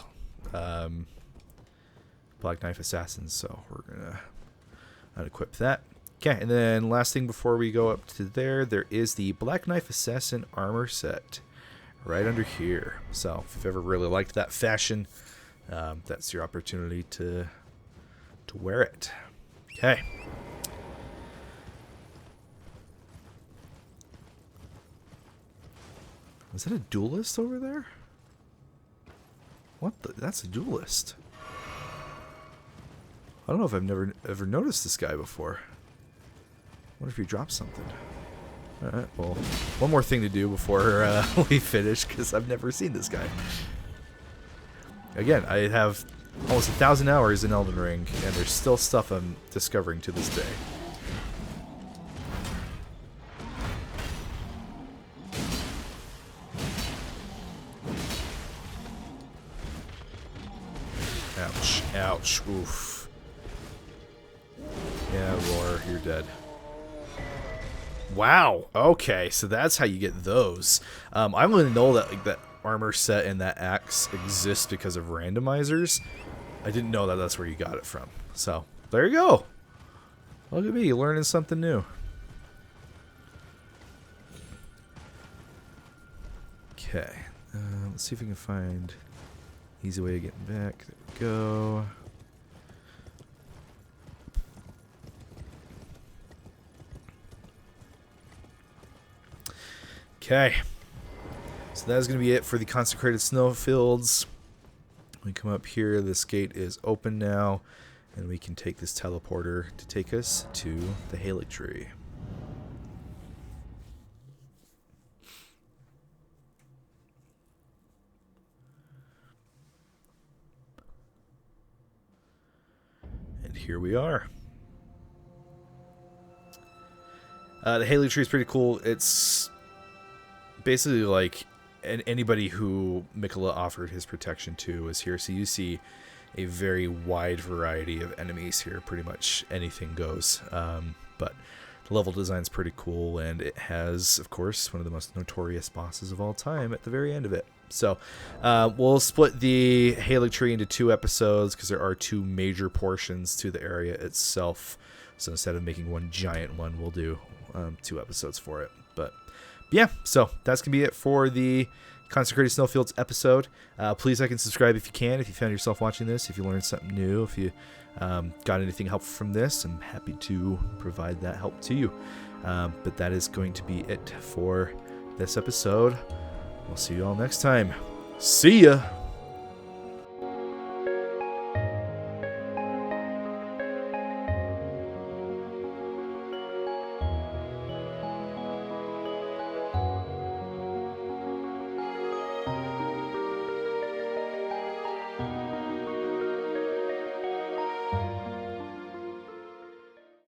Black Knife Assassins, so we're gonna unequip that. Okay, and then last thing before we go up to there is the Black Knife Assassin armor set right under here. So if you've ever really liked that fashion, that's your opportunity to wear it. Okay. Is that a duelist over there? What the? That's a duelist. I don't know if I've never ever noticed this guy before. What if he drops something? Alright, well, one more thing to do before we finish, because I've never seen this guy. Again, I have almost 1,000 hours in Elden Ring, and there's still stuff I'm discovering to this day. Ouch, ouch, oof. Yeah, roar, you're dead. Wow, okay, so that's how you get those. I only know that like that armor set and that axe exist because of randomizers. I didn't know that that's where you got it from. So, there you go. Look at me, learning something new. Okay, let's see if we can find easy way of getting back. There we go. Okay, so that is going to be it for the Consecrated Snowfields. We come up here, this gate is open now, and we can take this teleporter to take us to the Halig Tree. And here we are. The Halig Tree is pretty cool. It's basically like anybody who Mikola offered his protection to is here. So you see a very wide variety of enemies here. Pretty much anything goes. But the level design is pretty cool, and it has, of course, one of the most notorious bosses of all time at the very end of it. So we'll split the Halig Tree into 2 episodes because there are 2 major portions to the area itself. So instead of making one giant one, we'll do 2 episodes for it. But yeah, so that's going to be it for the Consecrated Snowfields episode. Please like and subscribe if you can, if you found yourself watching this, if you learned something new, if you got anything helpful from this. I'm happy to provide that help to you. But that is going to be it for this episode. We'll see you all next time. See ya!